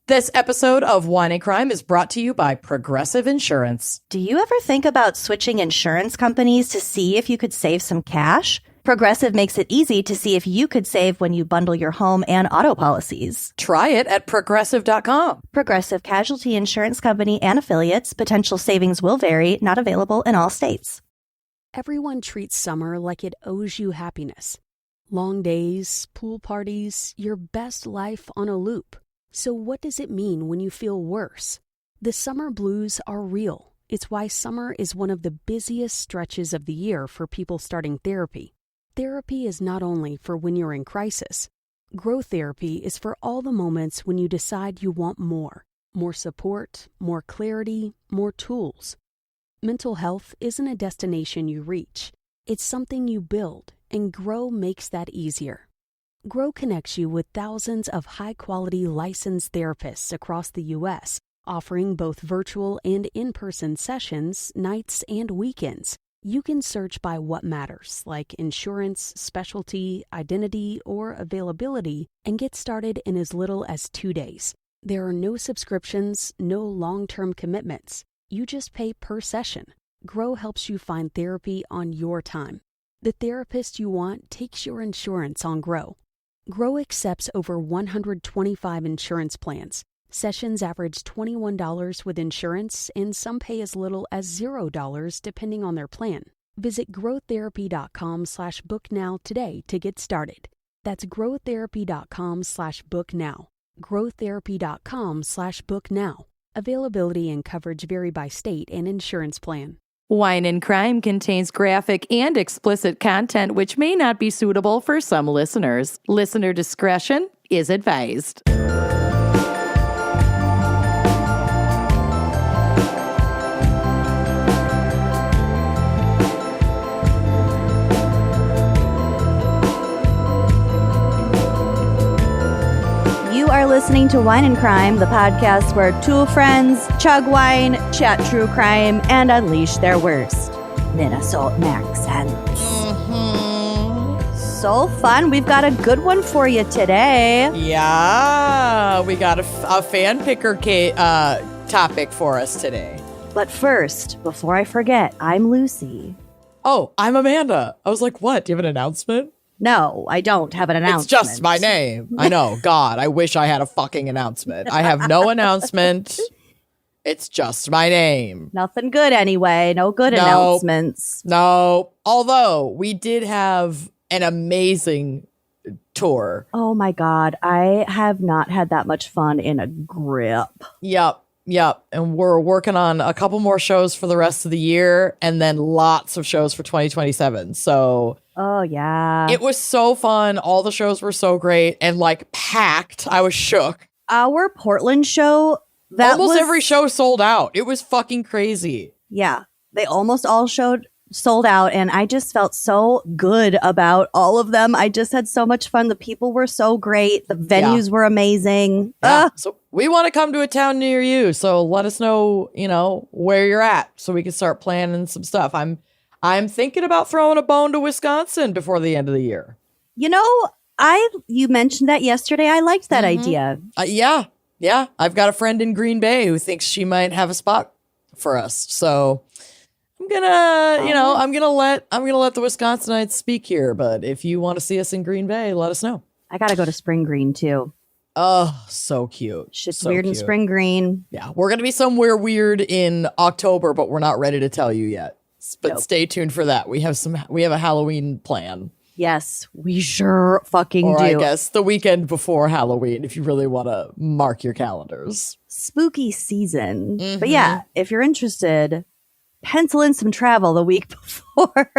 This episode of Wine and Crime is brought to you by Progressive Insurance. Do you ever think about switching insurance companies to see if you could save some cash? Progressive makes it easy to see if you could save when you bundle your home and auto policies. Try it at Progressive.com. Progressive Casualty Insurance Company and affiliates. Potential savings will vary. Not available in all states. Everyone treats summer like it owes you happiness. Long days, pool parties, your best life on a loop. So what does it mean when you feel worse? The summer blues are real. It's why summer is one of the busiest stretches of the year for people starting therapy. Therapy is not only for when you're in crisis. Grow therapy is for all the moments when you decide you want more. More support, more clarity, more tools. Mental health isn't a destination you reach. It's something you build, and Grow makes that easier. Grow connects you with thousands of high-quality licensed therapists across the U.S., offering both virtual and in-person sessions, nights and weekends. You can search by what matters, like insurance, specialty, identity, or availability, and get started in as little as 2 days. There are no subscriptions, no long-term commitments. You just pay per session. Grow helps you find therapy on your time. The therapist you want takes your insurance on Grow. Grow accepts over 125 insurance plans. Sessions average $21 with insurance, and some pay as little as $0 depending on their plan. Visit growtherapy.com/booknow today to get started. That's growtherapy.com/booknow. growtherapy.com/booknow. Availability and coverage vary by state and insurance plan. Wine and Crime contains graphic and explicit content which may not be suitable for some listeners. Listener discretion is advised. You are listening to Wine and Crime, the podcast where two friends chug wine, chat true crime, and unleash their worst Minnesota accents. So fun. We've got a good one for you today. Yeah, we got a fan picker topic for us today. But first, before I forget, I'm Lucy. Oh, I'm Amanda. I was like, what? Do you have an announcement? No, I don't have an announcement. It's just my name. I know. God, I wish I had a fucking announcement. I have no announcement. It's just my name. Nothing good anyway. No good announcements. No. Although we did have an amazing tour. Oh my God. I have not had that much fun in a grip. Yep. And we're working on a couple more shows for the rest of the year and then lots of shows for 2027. So... Oh, yeah. It was so fun. All the shows were so great and like packed. I was shook. Our Portland show, almost every show sold out. It was fucking crazy. Yeah. They almost all sold out. And I just felt so good about all of them. I just had so much fun. The people were so great. The venues were amazing. Yeah. So we want to come to a town near you. So let us know, where you're at so we can start planning some stuff. I'm thinking about throwing a bone to Wisconsin before the end of the year. You mentioned that yesterday. I liked that idea. Yeah. I've got a friend in Green Bay who thinks she might have a spot for us. So I'm gonna let the Wisconsinites speak here. But if you want to see us in Green Bay, let us know. I gotta go to Spring Green too. Oh, so cute. Shit's so weird cute. In Spring Green. Yeah, we're gonna be somewhere weird in October, but we're not ready to tell you yet. But stay tuned for that. We have a Halloween plan. Yes, we sure fucking do. I guess the weekend before Halloween, if you really want to mark your calendars. Spooky season. But yeah, if you're interested, pencil in some travel the week before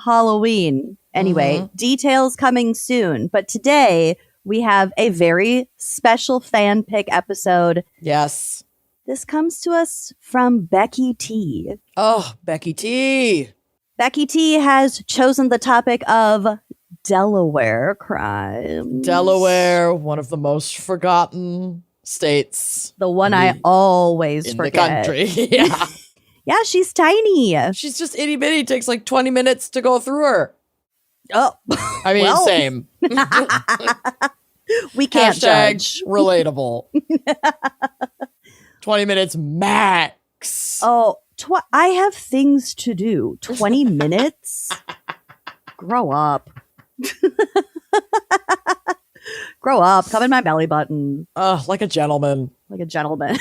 Halloween. Anyway, details coming soon. But today we have a very special fan pick episode. Yes. This comes to us from Becky T. Oh, Becky T. Becky T has chosen the topic of Delaware Crimes. Delaware, one of the most forgotten states. The one I always forget. In the country, yeah. Yeah, she's tiny. She's just itty bitty. It takes like 20 minutes to go through her. Oh. I mean, same. We can't Hashtag judge. relatable. 20 minutes max. Oh, I have things to do. 20 minutes? Grow up. Grow up. Come in my belly button. Like a gentleman. Like a gentleman.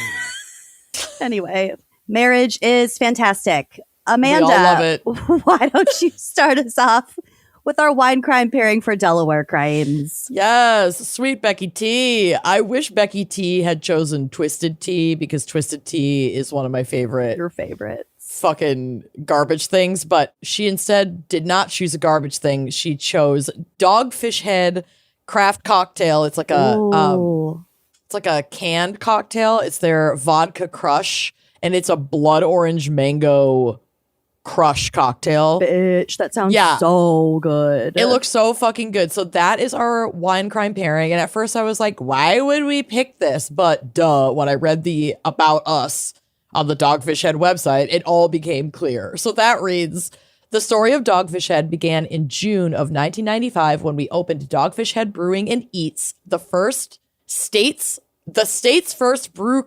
Anyway, marriage is fantastic. Amanda, We all love it. why don't you start us off with our wine crime pairing for Delaware Crimes? Yes, sweet Becky T. I wish Becky T had chosen Twisted Tea because Twisted Tea is one of my favorite Your favorite. fucking garbage things, but she instead did not choose a garbage thing. She chose Dogfish Head craft cocktail. It's like a canned cocktail. It's their vodka crush, and it's a blood orange mango crush cocktail. Bitch, that sounds Yeah. so good. It looks so fucking good. So that is our wine crime pairing. And at first I was like, why would we pick this? But when I read the About Us on the Dogfish Head website, it all became clear. So that reads, the story of Dogfish Head began in June of 1995 when we opened Dogfish Head Brewing and Eats, the state's first brew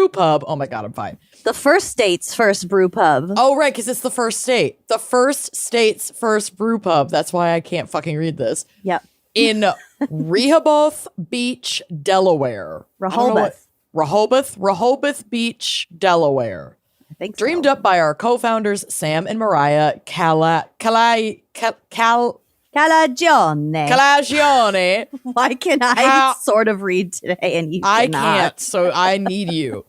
pub. Oh my God, I'm fine. The state's first brew pub. Oh, right, because it's the first state. The first state's first brew pub. That's why I can't fucking read this. Yep. In Rehoboth Beach, Delaware. Rehoboth Beach, Delaware. I think so. Dreamed up by our co-founders, Sam and Mariah Calagione. Why can I sort of read today and you I cannot? can't, so I need you.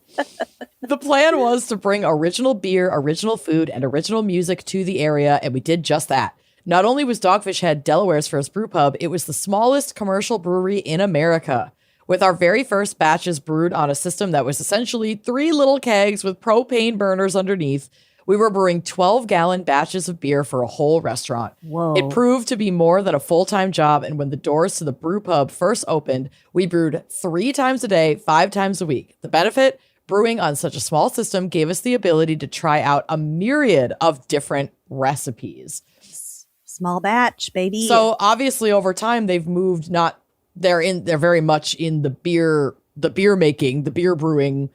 The plan was to bring original beer, original food, and original music to the area, and we did just that. Not only was Dogfish Head Delaware's first brew pub, it was the smallest commercial brewery in America, with our very first batches brewed on a system that was essentially 3 little kegs with propane burners underneath. We were brewing 12-gallon batches of beer for a whole restaurant. Whoa. It proved to be more than a full-time job, and when the doors to the brew pub first opened, we brewed 3 times a day, 5 times a week. The benefit? Brewing on such a small system gave us the ability to try out a myriad of different recipes. Small batch, baby. So obviously over time they've moved they're very much in the beer making, the beer brewing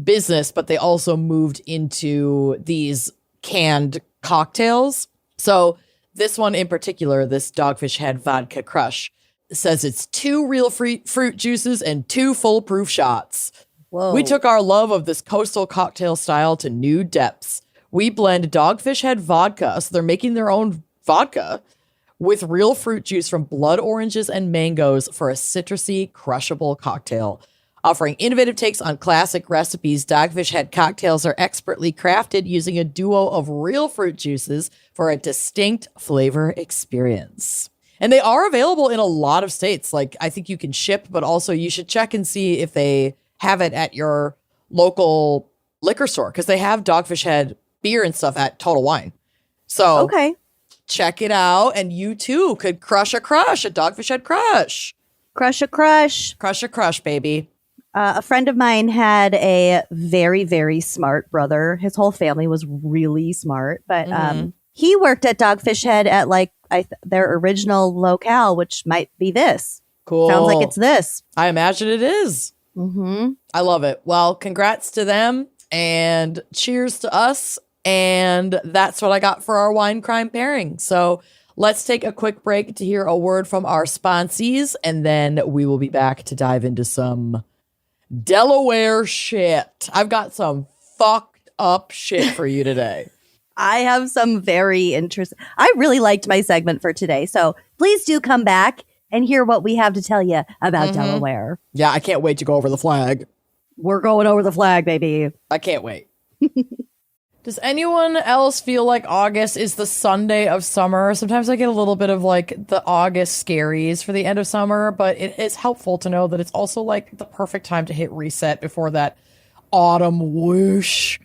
business, but they also moved into these canned cocktails. So this one in particular, this Dogfish Head Vodka Crush, says it's 2 real fruit juices and 2 foolproof shots. Whoa. We took our love of this coastal cocktail style to new depths. We blend Dogfish Head vodka, so they're making their own vodka, with real fruit juice from blood oranges and mangoes for a citrusy, crushable cocktail. Offering innovative takes on classic recipes, Dogfish Head cocktails are expertly crafted using a duo of real fruit juices for a distinct flavor experience. And they are available in a lot of states. Like, I think you can ship, but also you should check and see if they have it at your local liquor store, because they have Dogfish Head beer and stuff at Total Wine. So okay. Check it out, and you too could crush a Dogfish Head crush. Crush a crush. Crush a crush, baby. A friend of mine had a very, very smart brother. His whole family was really smart, but he worked at Dogfish Head at their original locale, which might be this. Cool. Sounds like it's this. I imagine it is. Mm-hmm. I love it. Well, congrats to them, and cheers to us. And that's what I got for our wine crime pairing. So let's take a quick break to hear a word from our sponsees, and then we will be back to dive into some Delaware shit. I've got some fucked up shit for you today. I have some very interesting. I really liked my segment for today. So please do come back and hear what we have to tell you about Delaware. Yeah, I can't wait to go over the flag. We're going over the flag, baby. I can't wait. Does anyone else feel like August is the Sunday of summer? Sometimes I get a little bit of like the August scaries for the end of summer, but it is helpful to know that it's also like the perfect time to hit reset before that autumn whoosh.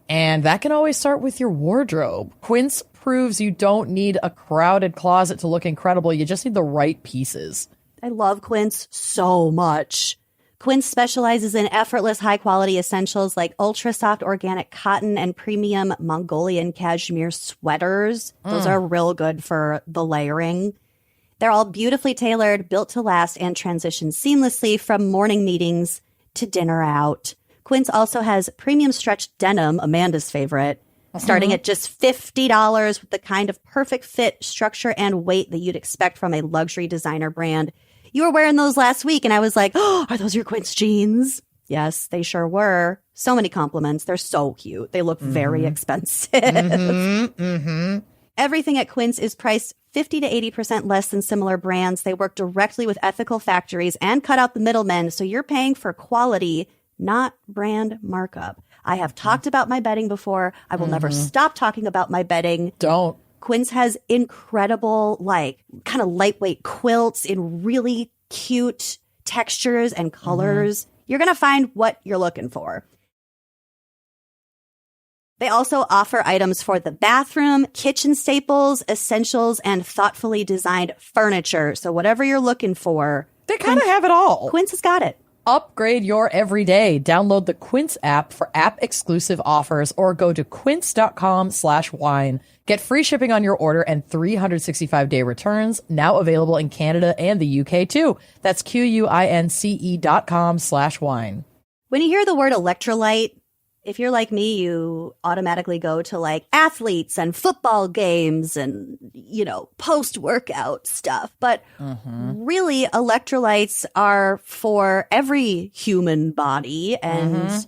And that can always start with your wardrobe. Quince proves you don't need a crowded closet to look incredible. You just need the right pieces. I love Quince so much. Quince specializes in effortless, high-quality essentials like ultra-soft organic cotton and premium Mongolian cashmere sweaters. Those are real good for the layering. They're all beautifully tailored, built to last, and transition seamlessly from morning meetings to dinner out. Quince also has premium stretch denim, Amanda's favorite, starting at just $50 with the kind of perfect fit, structure, and weight that you'd expect from a luxury designer brand. You were wearing those last week, and I was like, oh, are those your Quince jeans? Yes, they sure were. So many compliments. They're so cute. They look very expensive. Everything at Quince is priced 50 to 80% less than similar brands. They work directly with ethical factories and cut out the middlemen, so you're paying for quality, not brand markup. I have talked about my bedding before. I will never stop talking about my bedding. Don't. Quince has incredible, like, kind of lightweight quilts in really cute textures and colors. You're going to find what you're looking for. They also offer items for the bathroom, kitchen staples, essentials, and thoughtfully designed furniture. So whatever you're looking for, They kind of have it all. Quince has got it. Upgrade your everyday. Download the Quince app for app-exclusive offers or go to quince.com/wine. Get free shipping on your order and 365-day returns, now available in Canada and the UK too. That's QUINCE.com/wine. When you hear the word electrolyte, if you're like me, you automatically go to like athletes and football games and, you know, post-workout stuff. But really, electrolytes are for every human body, and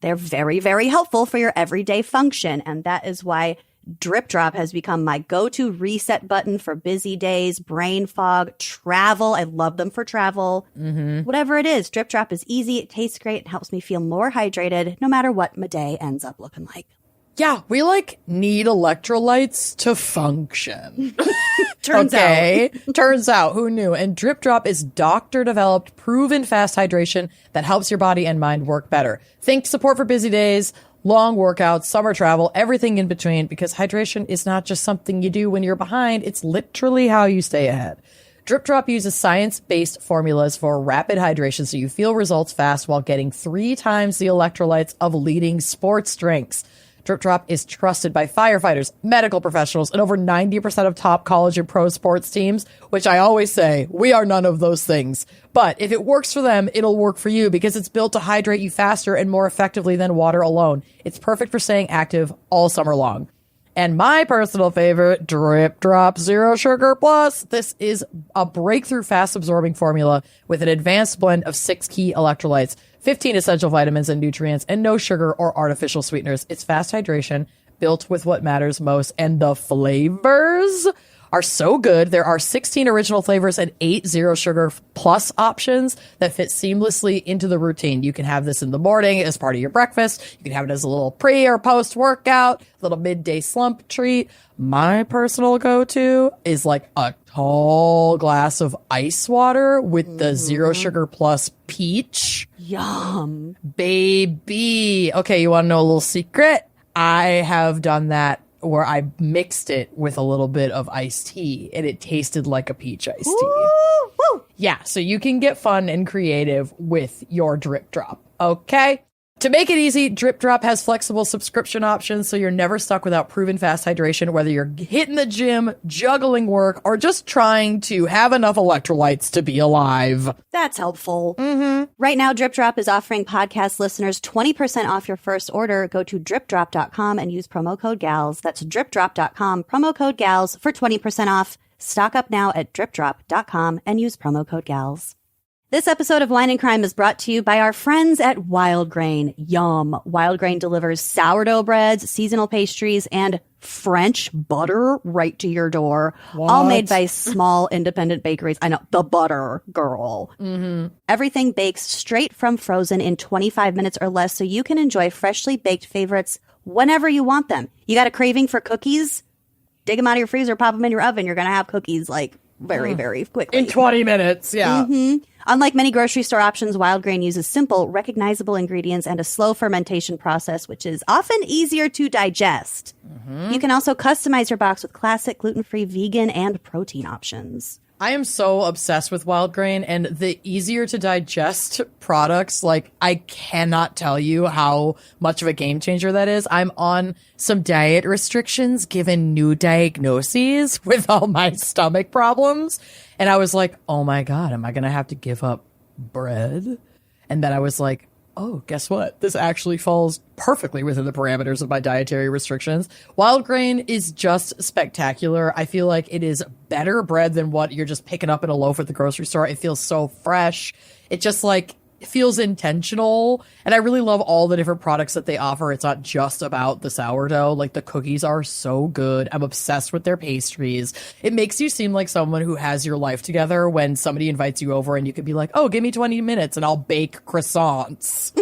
they're very, very helpful for your everyday function. And that is why Drip Drop has become my go-to reset button for busy days, brain fog, travel. I love them for travel. Whatever it is, Drip Drop is easy. It tastes great. It helps me feel more hydrated no matter what my day ends up looking like. Yeah, we like need electrolytes to function. Turns out, who knew? And Drip Drop is doctor developed, proven fast hydration that helps your body and mind work better. Think support for busy days, long workouts, summer travel, everything in between, because hydration is not just something you do when you're behind. It's literally how you stay ahead. Drip Drop uses science-based formulas for rapid hydration so you feel results fast while getting 3 times the electrolytes of leading sports drinks. Drip Drop is trusted by firefighters, medical professionals, and over 90% of top college and pro sports teams, which I always say, we are none of those things. But if it works for them, it'll work for you because it's built to hydrate you faster and more effectively than water alone. It's perfect for staying active all summer long. And my personal favorite, Drip Drop Zero Sugar Plus. This is a breakthrough fast-absorbing formula with an advanced blend of 6 key electrolytes, 15 essential vitamins and nutrients, and no sugar or artificial sweeteners. It's fast hydration, built with what matters most, and the flavors are so good. There are 16 original flavors and 8 zero sugar plus options that fit seamlessly into the routine. You can have this in the morning as part of your breakfast. You can have it as a little pre or post workout, little midday slump treat. My personal go-to is like a tall glass of ice water with the zero sugar plus peach. Yum. Baby. Okay, you want to know a little secret? I have done that where I mixed it with a little bit of iced tea and it tasted like a peach iced tea. Woo! Yeah, so you can get fun and creative with your Drip Drop, okay? To make it easy, Drip Drop has flexible subscription options so you're never stuck without proven fast hydration, whether you're hitting the gym, juggling work, or just trying to have enough electrolytes to be alive. That's helpful. Right now, Drip Drop is offering podcast listeners 20% off your first order. Go to dripdrop.com and use promo code GALS. That's dripdrop.com, promo code GALS for 20% off. Stock up now at dripdrop.com and use promo code GALS. This episode of Wine and Crime is brought to you by our friends at Wild Grain. Yum. Wild Grain delivers sourdough breads, seasonal pastries, and French butter right to your door. What? All made by small independent bakeries. I know, the butter girl. Everything bakes straight from frozen in 25 minutes or less so you can enjoy freshly baked favorites whenever you want them. You got a craving for cookies? Dig them out of your freezer, pop them in your oven. You're going to have cookies like very, very quickly. In 20 minutes, yeah. Unlike many grocery store options, Wild Grain uses simple, recognizable ingredients and a slow fermentation process, which is often easier to digest. You can also customize your box with classic, gluten-free, vegan, and protein options. I am so obsessed with wild grain, and the easier to digest products, like, I cannot tell you how much of a game changer that is. I'm on some diet restrictions given new diagnoses with all my stomach problems. And I was like, oh my God, am I going to have to give up bread? And then I was like, oh, guess what? This actually falls perfectly within the parameters of my dietary restrictions. Wild grain is just spectacular. I feel like it is better bread than what you're just picking up in a loaf at the grocery store. It feels so fresh. It just like feels intentional. And I really love all the different products that they offer. It's not just about the sourdough. Like, the cookies are so good. I'm obsessed with their pastries. It makes you seem like someone who has your life together when somebody invites you over and you could be like, oh, give me 20 minutes and I'll bake croissants.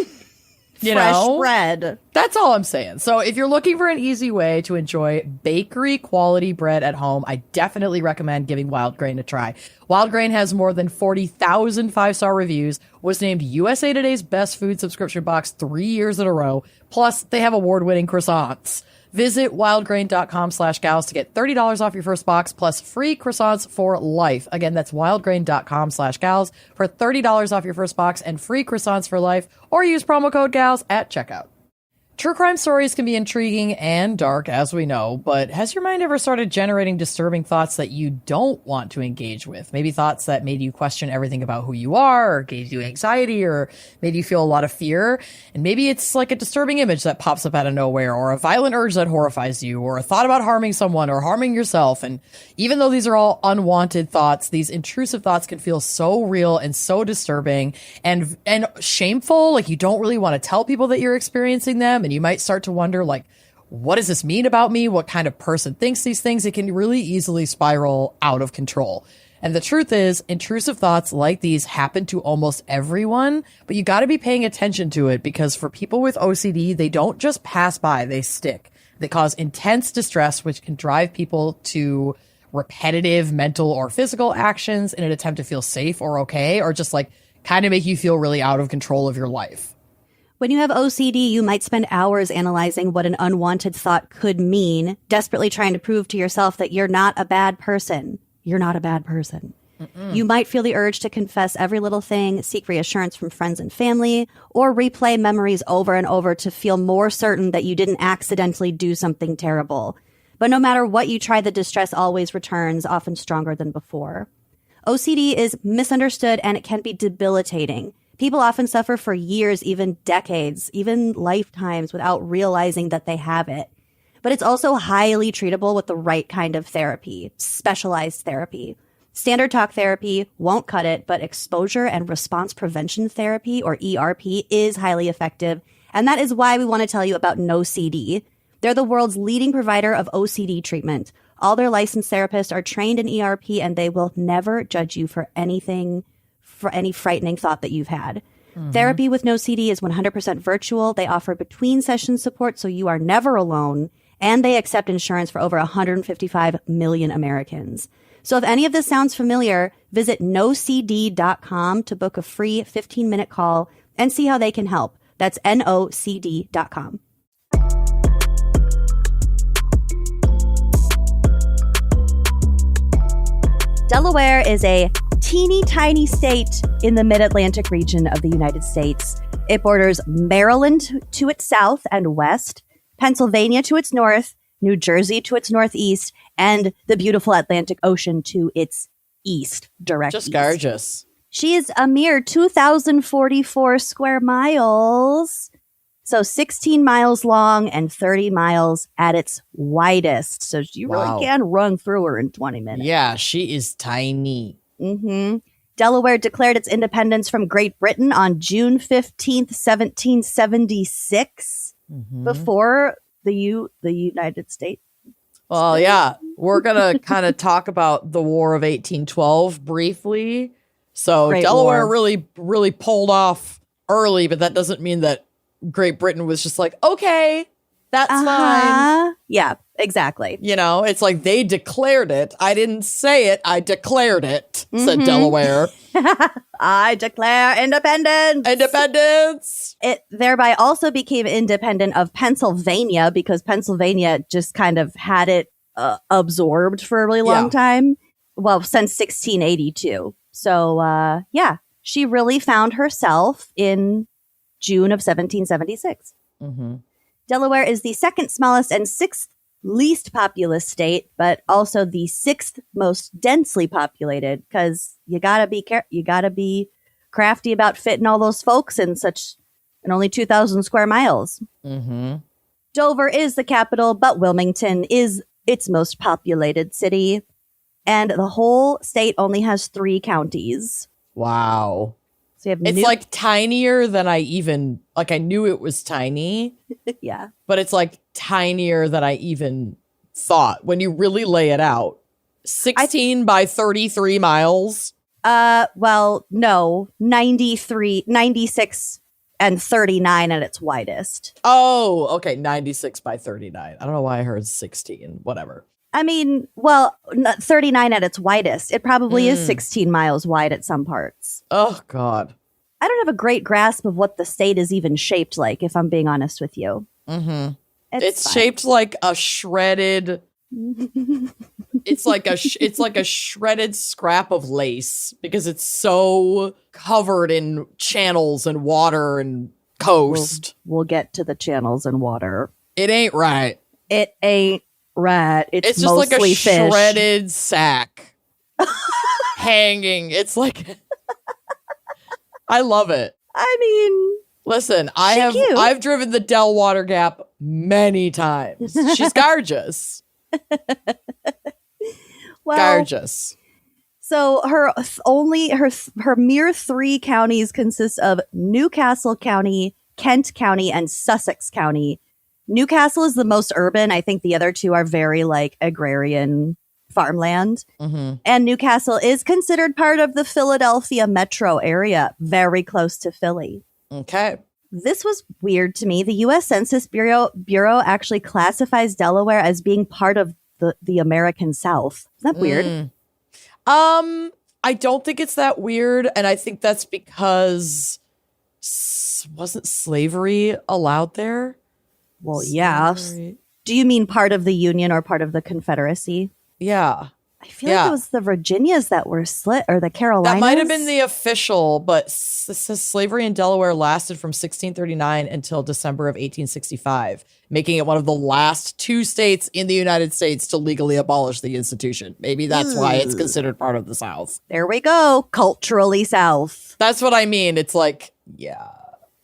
Fresh bread. That's all I'm saying. So if you're looking for an easy way to enjoy bakery quality bread at home, I definitely recommend giving Wild Grain a try. Wild Grain has more than 40,000 five-star reviews, was named USA Today's best food subscription box 3 years in a row. Plus, they have award-winning croissants. Visit wildgrain.com/gals to get $30 off your first box plus free croissants for life. Again, that's wildgrain.com/gals for $30 off your first box and free croissants for life, or use promo code GALS at checkout. True crime stories can be intriguing and dark, as we know, but has your mind ever started generating disturbing thoughts that you don't want to engage with? Maybe thoughts that made you question everything about who you are, or gave you anxiety, or made you feel a lot of fear. And maybe it's like a disturbing image that pops up out of nowhere, or a violent urge that horrifies you, or a thought about harming someone or harming yourself. And even though these are all unwanted thoughts, these intrusive thoughts can feel so real and so disturbing and shameful. Like, you don't really want to tell people that you're experiencing them. And you might start to wonder, like, what does this mean about me? What kind of person thinks these things? It can really easily spiral out of control. And the truth is, intrusive thoughts like these happen to almost everyone, but you got to be paying attention to it, because for people with OCD, they don't just pass by, they stick. They cause intense distress, which can drive people to repetitive mental or physical actions in an attempt to feel safe or okay, or just like kind of make you feel really out of control of your life. When you have OCD, you might spend hours analyzing what an unwanted thought could mean, desperately trying to prove to yourself that you're not a bad person. You're not a bad person. You might feel the urge to confess every little thing, seek reassurance from friends and family, or replay memories over and over to feel more certain that you didn't accidentally do something terrible. But no matter what you try, the distress always returns, often stronger than before. OCD is misunderstood, and it can be debilitating. People often suffer for years, even decades, even lifetimes, without realizing that they have it. But it's also highly treatable with the right kind of therapy, specialized therapy. Standard talk therapy won't cut it, but exposure and response prevention therapy, or ERP, is highly effective. And that is why we want to tell you about NoCD. They're the world's leading provider of OCD treatment. All their licensed therapists are trained in ERP, and they will never judge you for anything, for any frightening thought that you've had. Therapy with NoCD is 100% virtual. They offer between session support, so you are never alone. And they accept insurance for over 155 million Americans. So if any of this sounds familiar, visit nocd.com to book a free 15-minute call and see how they can help. That's nocd.com. Delaware is a teeny tiny state in the mid-Atlantic region of the United States. It borders Maryland to its south and west, Pennsylvania to its north, New Jersey to its northeast, and the beautiful Atlantic Ocean to its east, direct Just east. gorgeous. She is a mere 2,044 square miles. So 16 miles long and 30 miles at its widest. So you really can run through her in 20 minutes. Yeah, she is tiny. Delaware declared its independence from Great Britain on June 15th, 1776, before the United States. Well, yeah, we're going to kind of talk about the War of 1812 briefly. So Great Delaware War. really pulled off early, but that doesn't mean that Great Britain was just like, okay, that's fine. Yeah, exactly. You know, it's like they declared it. I didn't say it. I declared it, said Delaware. I declare independence. Independence. It thereby also became independent of Pennsylvania, because Pennsylvania just kind of had it absorbed for a really long time. since 1682. So, yeah, she really found herself in June of 1776. Mm-hmm. Delaware is the second smallest and sixth least populous state, but also the sixth most densely populated, because you gotta be crafty about fitting all those folks in only 2,000 square miles. Mm-hmm. Dover is the capital, but Wilmington is its most populated city, and the whole state only has 3 counties. Wow. So you have It's like tinier than I knew it was tiny. yeah. But it's like tinier than I even thought when you really lay it out. 16 by 33 miles. Well, no, 96 and 39 at its widest. Oh, okay. 96 by 39. I don't know why I heard 16. Whatever. I mean, well, 39 at its widest. It probably is 16 miles wide at some parts. Oh, God. I don't have a great grasp of what the state is even shaped like, if I'm being honest with you. Mm-hmm. It's shaped like a shredded... it's like a shredded scrap of lace because it's so covered in channels and water and coast. We'll get to the channels and water. It ain't right. It ain't right. It's just like a fish. shredded sack hanging. It's like I love it. I mean, listen, I've driven the Delwater Gap many times. She's gorgeous. Well, gorgeous. So her mere 3 counties consist of Newcastle County, Kent County, and Sussex County. Newcastle is the most urban. I think the other 2 are very like agrarian farmland. Mm-hmm. And Newcastle is considered part of the Philadelphia metro area, very close to Philly. Okay. This was weird to me. The U.S. Census Bureau actually classifies Delaware as being part of the American South. Isn't that weird? I don't think it's that weird, and I think that's because wasn't slavery allowed there? Well, yeah. Do you mean part of the Union or part of the Confederacy? Yeah. I feel like it was the Virginias that were slit, or the Carolinas. That might have been the official, but says slavery in Delaware lasted from 1639 until December of 1865, making it one of the last 2 states in the United States to legally abolish the institution. Maybe that's why it's considered part of the South. There we go. Culturally South. That's what I mean. It's like, yeah.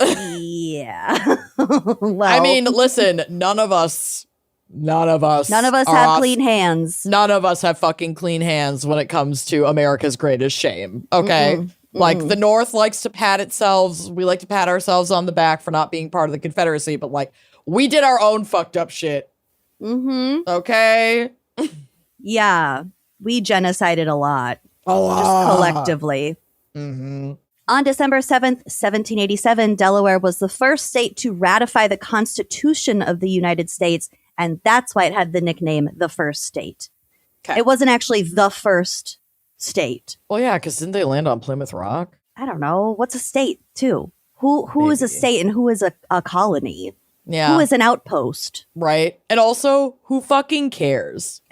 Yeah. Well, I mean, listen, none of us have clean hands. None of us have fucking clean hands when it comes to America's greatest shame. Okay. Like the North likes to pat itself. We like to pat ourselves on the back for not being part of the Confederacy, but like we did our own fucked up shit. Okay. Yeah. We genocided a lot. Just collectively. On December 7th, 1787, Delaware was the first state to ratify the Constitution of the United States, and that's why it had the nickname the First State. Okay. It wasn't actually the first state. Well, yeah, because didn't they land on Plymouth Rock? I don't know. What's a state, too? Who is a state and who is a colony? Yeah. Who is an outpost? Right. And also, who fucking cares?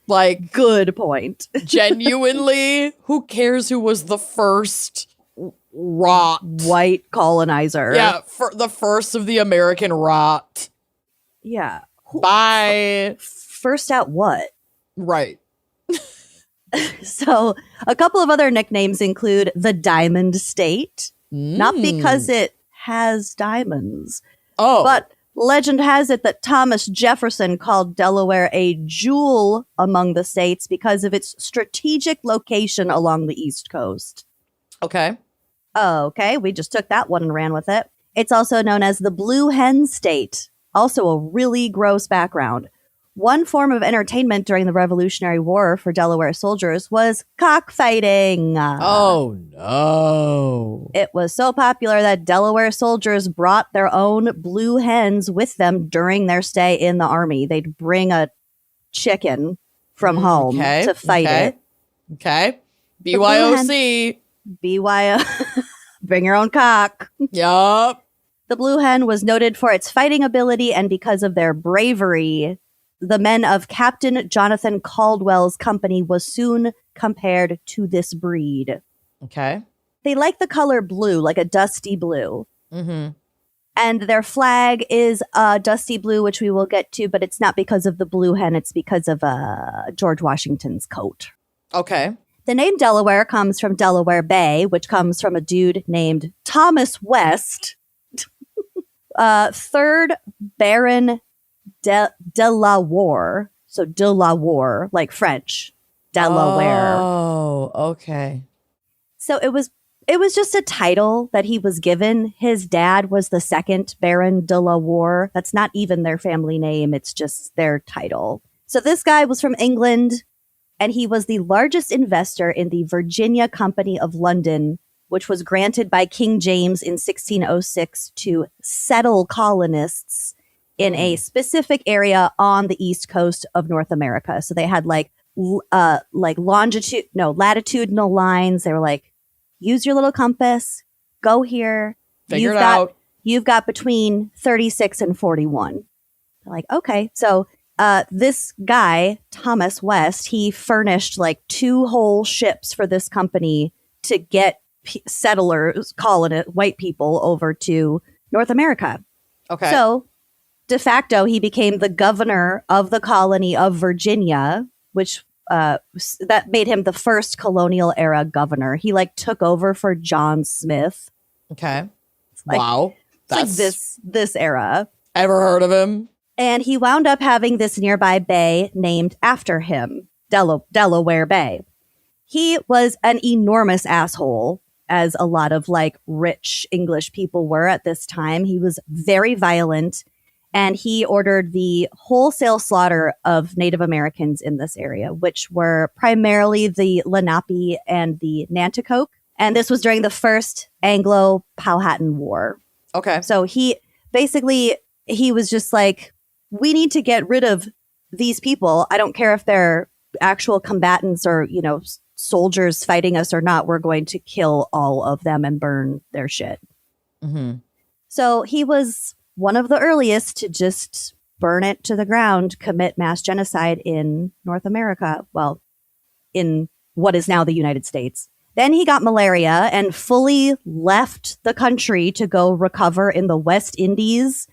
Like, good point. Genuinely, who cares who was the first white colonizer? Yeah, for the first of the American rot. Yeah. Bye. First out what? Right. So a couple of other nicknames include the Diamond State, not because it has diamonds, but legend has it that Thomas Jefferson called Delaware a jewel among the states because of its strategic location along the East Coast. Okay. Okay, we just took that one and ran with it. It's also known as the Blue Hen State, also a really gross background. One form of entertainment during the Revolutionary War for Delaware soldiers was cockfighting. Oh, no. It was so popular that Delaware soldiers brought their own blue hens with them during their stay in the army. They'd bring a chicken from home to fight it. Okay. BYOC. Bring your own cock. Yup. The blue hen was noted for its fighting ability and because of their bravery. the men of Captain Jonathan Caldwell's company was soon compared to this breed. Okay. They like the color blue, like a dusty blue. Mm-hmm. And their flag is dusty blue, which we will get to, but it's not because of the blue hen. It's because of George Washington's coat. Okay. The name Delaware comes from Delaware Bay, which comes from a dude named Thomas West, 3rd Baron Delaware. So Delaware, like French, Delaware. Oh, okay. So it was just a title that he was given. His dad was the 2nd Baron Delaware. That's not even their family name. It's just their title. So this guy was from England, and he was the largest investor in the Virginia Company of London, which was granted by King James in 1606 to settle colonists in a specific area on the east coast of North America. So they had latitudinal lines. They were like, use your little compass, go here. Figure it out. You've got between 36 and 41. They're like, okay. So this guy, Thomas West, he furnished like 2 whole ships for this company to get settlers, white people over to North America. Okay. So de facto, he became the governor of the colony of Virginia, which that made him the first colonial era governor. He like took over for John Smith. Okay. Like, Wow. That's like this era. Ever heard of him? And he wound up having this nearby bay named after him, Delaware Bay. He was an enormous asshole, as a lot of like rich English people were at this time. He was very violent, and he ordered the wholesale slaughter of Native Americans in this area, which were primarily the Lenape and the Nanticoke. And this was during the first Anglo-Powhatan War. Okay. So he was just like, we need to get rid of these people. I don't care if they're actual combatants or, soldiers fighting us or not. We're going to kill all of them and burn their shit. Mm-hmm. So he was one of the earliest to just burn it to the ground, commit mass genocide in North America. Well, in what is now the United States. Then he got malaria and fully left the country to go recover in the West Indies.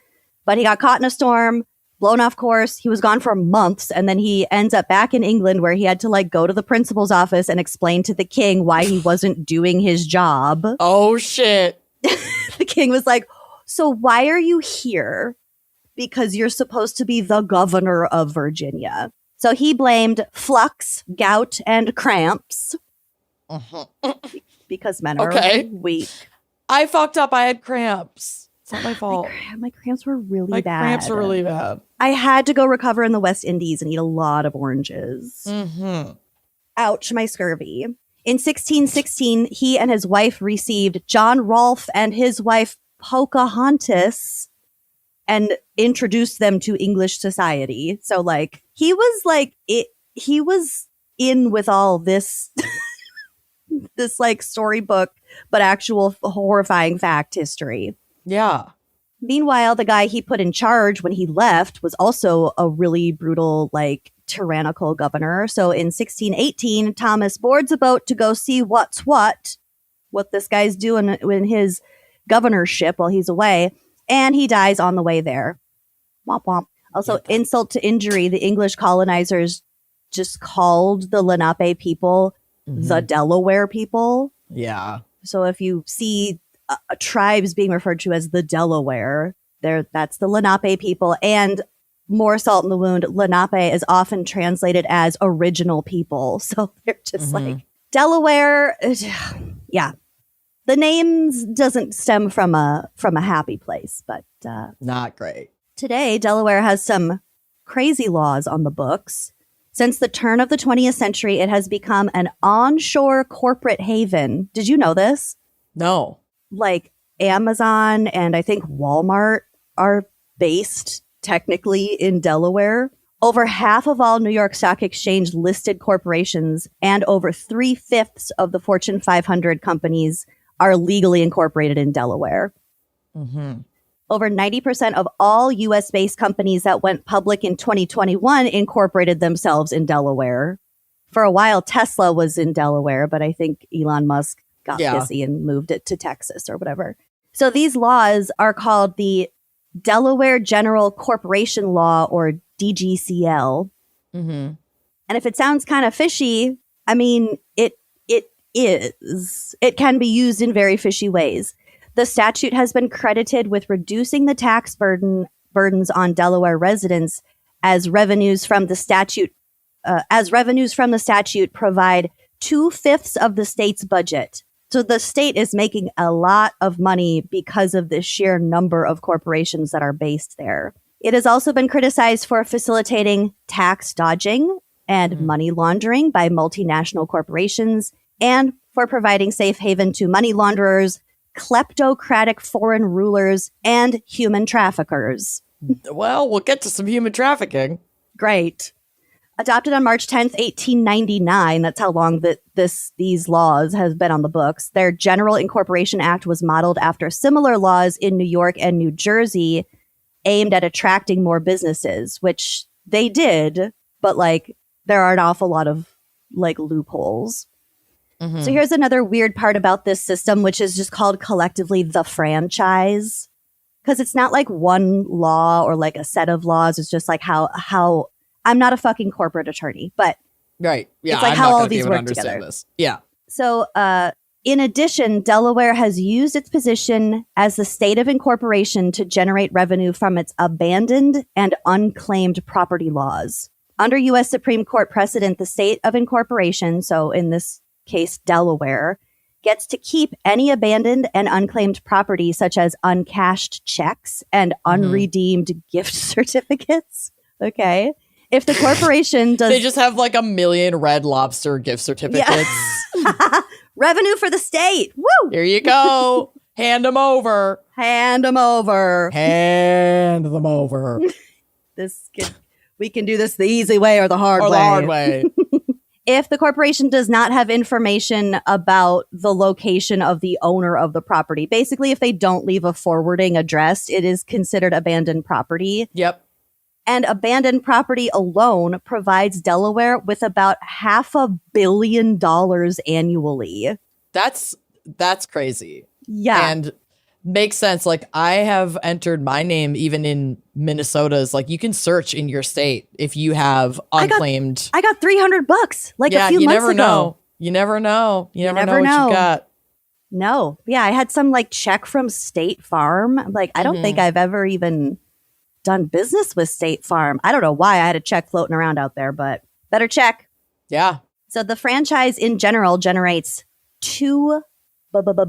But he got caught in a storm, blown off course. He was gone for months. And then he ends up back in England, where he had to like go to the principal's office and explain to the king why he wasn't doing his job. Oh, shit. The king was like, so why are you here? Because you're supposed to be the governor of Virginia. So he blamed flux, gout, and cramps. Because men are weak. I fucked up. I had cramps. It's not my fault. My cramps were really bad. My cramps were really bad. I had to go recover in the West Indies and eat a lot of oranges. Mm-hmm. Ouch, my scurvy. In 1616, he and his wife received John Rolfe and his wife Pocahontas and introduced them to English society. So like he was in with all this this like storybook but actual horrifying fact history. Yeah. Meanwhile, the guy he put in charge when he left was also a really brutal, like tyrannical governor. So in 1618, Thomas boards a boat to go see what this guy's doing in his governorship while he's away, and he dies on the way there. Womp womp. Also, insult to injury, the English colonizers just called the Lenape people the Delaware people. Yeah. So if you see tribes being referred to as the Delaware, that's the Lenape people. And more salt in the wound, Lenape is often translated as original people. So they're just like Delaware. Yeah. The names doesn't stem from a happy place, but not great. Today, Delaware has some crazy laws on the books. Since the turn of the 20th century, it has become an onshore corporate haven. Did you know this? No. Like Amazon and I think Walmart are based technically in Delaware. Over half of all New York Stock Exchange listed corporations and over 3/5 of the Fortune 500 companies are legally incorporated in Delaware. Mm-hmm. over 90% of all US-based companies that went public in 2021 incorporated themselves in Delaware. For a while, Tesla was in Delaware, but I think Elon Musk got busy and moved it to Texas or whatever. So these laws are called the Delaware General Corporation Law, or DGCL. Mm-hmm. And if it sounds kind of fishy, I mean, it is. It can be used in very fishy ways. The statute has been credited with reducing the tax burdens on Delaware residents as revenues from the statute provide 2/5 of the state's budget. So the state is making a lot of money because of the sheer number of corporations that are based there. It has also been criticized for facilitating tax dodging and money laundering by multinational corporations, and for providing safe haven to money launderers, kleptocratic foreign rulers, and human traffickers. Well, we'll get to some human trafficking. Great. Adopted on March 10th, 1899, that's how long these laws have been on the books. Their General Incorporation Act was modeled after similar laws in New York and New Jersey aimed at attracting more businesses, which they did, but like there are an awful lot of like loopholes. Mm-hmm. So here's another weird part about this system, which is just called collectively the franchise. Because it's not like one law or like a set of laws. It's just like how I'm not a fucking corporate attorney, but right. Yeah, it's like I'm how not all these work together. This. Yeah. So in addition, Delaware has used its position as the state of incorporation to generate revenue from its abandoned and unclaimed property laws. Under U.S. Supreme Court precedent, the state of incorporation, so in this case, Delaware, gets to keep any abandoned and unclaimed property, such as uncashed checks and unredeemed gift certificates. Okay. If the corporation does... They just have like 1 million Red Lobster gift certificates. Yeah. Revenue for the state. Woo! Here you go. Hand them over. Hand them over. Hand them over. We can do this the easy way or the hard way. Or the hard way. If the corporation does not have information about the location of the owner of the property, basically if they don't leave a forwarding address, it is considered abandoned property. Yep. And abandoned property alone provides Delaware with about $500 million annually. That's crazy. Yeah. And makes sense. Like I have entered my name even in Minnesota's. Like you can search in your state if you have unclaimed. I got $300 like a few months ago. You never know. You never know what you got. No. Yeah. I had some like check from State Farm. I'm like, I don't think I've ever even done business with State Farm. I don't know why I had a check floating around out there, but better check. Yeah. So the franchise in general generates $2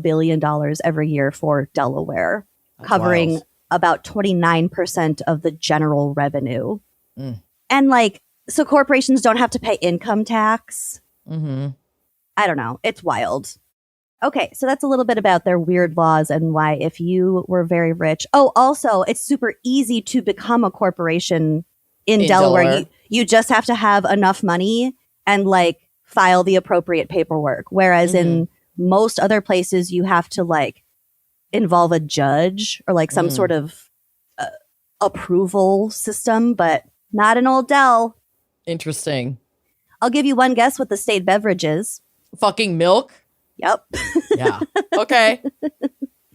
billion every year for Delaware, covering wild. About 29% of the general revenue. And like, so corporations don't have to pay income tax. I don't know. It's wild. Okay, so that's a little bit about their weird laws and why if you were very rich. Oh, also, it's super easy to become a corporation in Delaware. You just have to have enough money and like file the appropriate paperwork. Whereas in most other places, you have to like involve a judge or like some sort of approval system, but not in old Del. Interesting. I'll give you one guess what the state beverage is. Fucking milk? Yep. Yeah. Okay.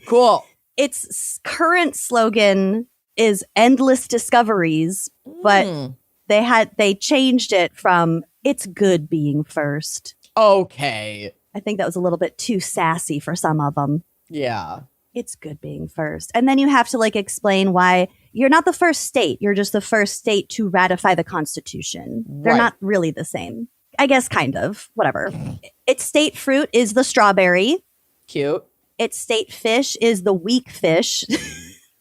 Cool. Its current slogan is endless discoveries, but they changed it from it's good being first. Okay. I think that was a little bit too sassy for some of them. Yeah. It's good being first. And then you have to like explain why you're not the first state. You're just the first state to ratify the Constitution. They're not really the same. I guess kind of. Whatever. Its state fruit is the strawberry. Cute. Its state fish is the weak fish.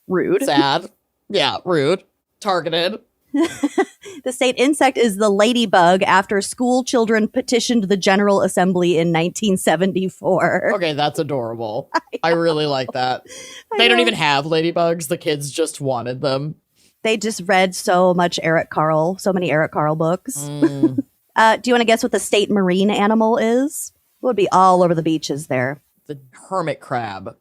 Rude. Sad. Yeah, rude. Targeted. The state insect is the ladybug after school children petitioned the General Assembly in 1974. Okay, that's adorable. I really like that. They don't even have ladybugs. The kids just wanted them. They just read so many Eric Carle books. Do you want to guess what the state marine animal is? It would be all over the beaches there. The hermit crab.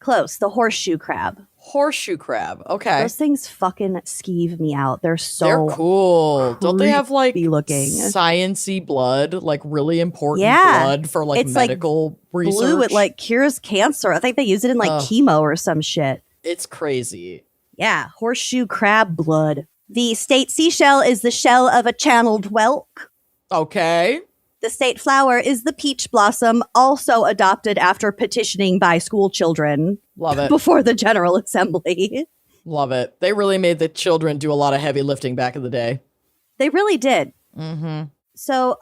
Close. The horseshoe crab. Horseshoe crab. Okay. Those things fucking skeeve me out. They're They're cool. Don't they have like looking science-y blood, like really important Yeah. blood for like It's, like, medical research? blue. It like cures cancer. I think they use it in like chemo or some shit. It's crazy. Yeah, horseshoe crab blood. The state seashell is the shell of a channeled whelk. Okay. The state flower is the peach blossom, also adopted after petitioning by school children Love it. before the General Assembly. Love it. They really made the children do a lot of heavy lifting back in the day. They really did. Mm-hmm. So,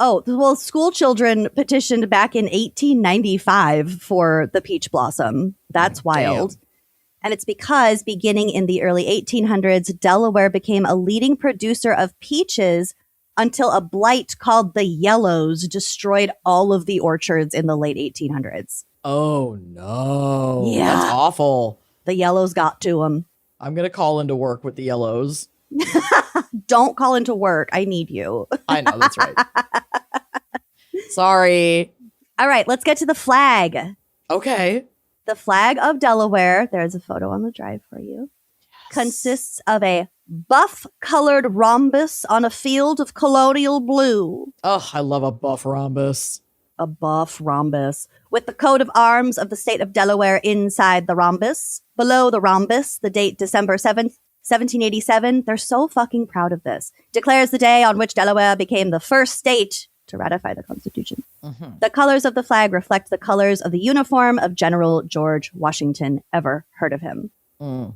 school children petitioned back in 1895 for the peach blossom. That's wild. Damn. And it's because beginning in the early 1800s, Delaware became a leading producer of peaches until a blight called the Yellows destroyed all of the orchards in the late 1800s. Oh, no. Yeah. That's awful. The Yellows got to them. I'm going to call into work with the yellows. Don't call into work. I need you. I know, that's right. Sorry. All right, let's get to the flag. Okay. The flag of Delaware, there's a photo on the drive for you, consists of a buff-colored rhombus on a field of colonial blue. Oh, I love a buff rhombus. A buff rhombus. With the coat of arms of the state of Delaware inside the rhombus. Below the rhombus, the date December 7th, 1787. They're so fucking proud of this. Declares the day on which Delaware became the first state to ratify the Constitution. Mm-hmm. The colors of the flag reflect the colors of the uniform of General George Washington. Ever heard of him? Mm.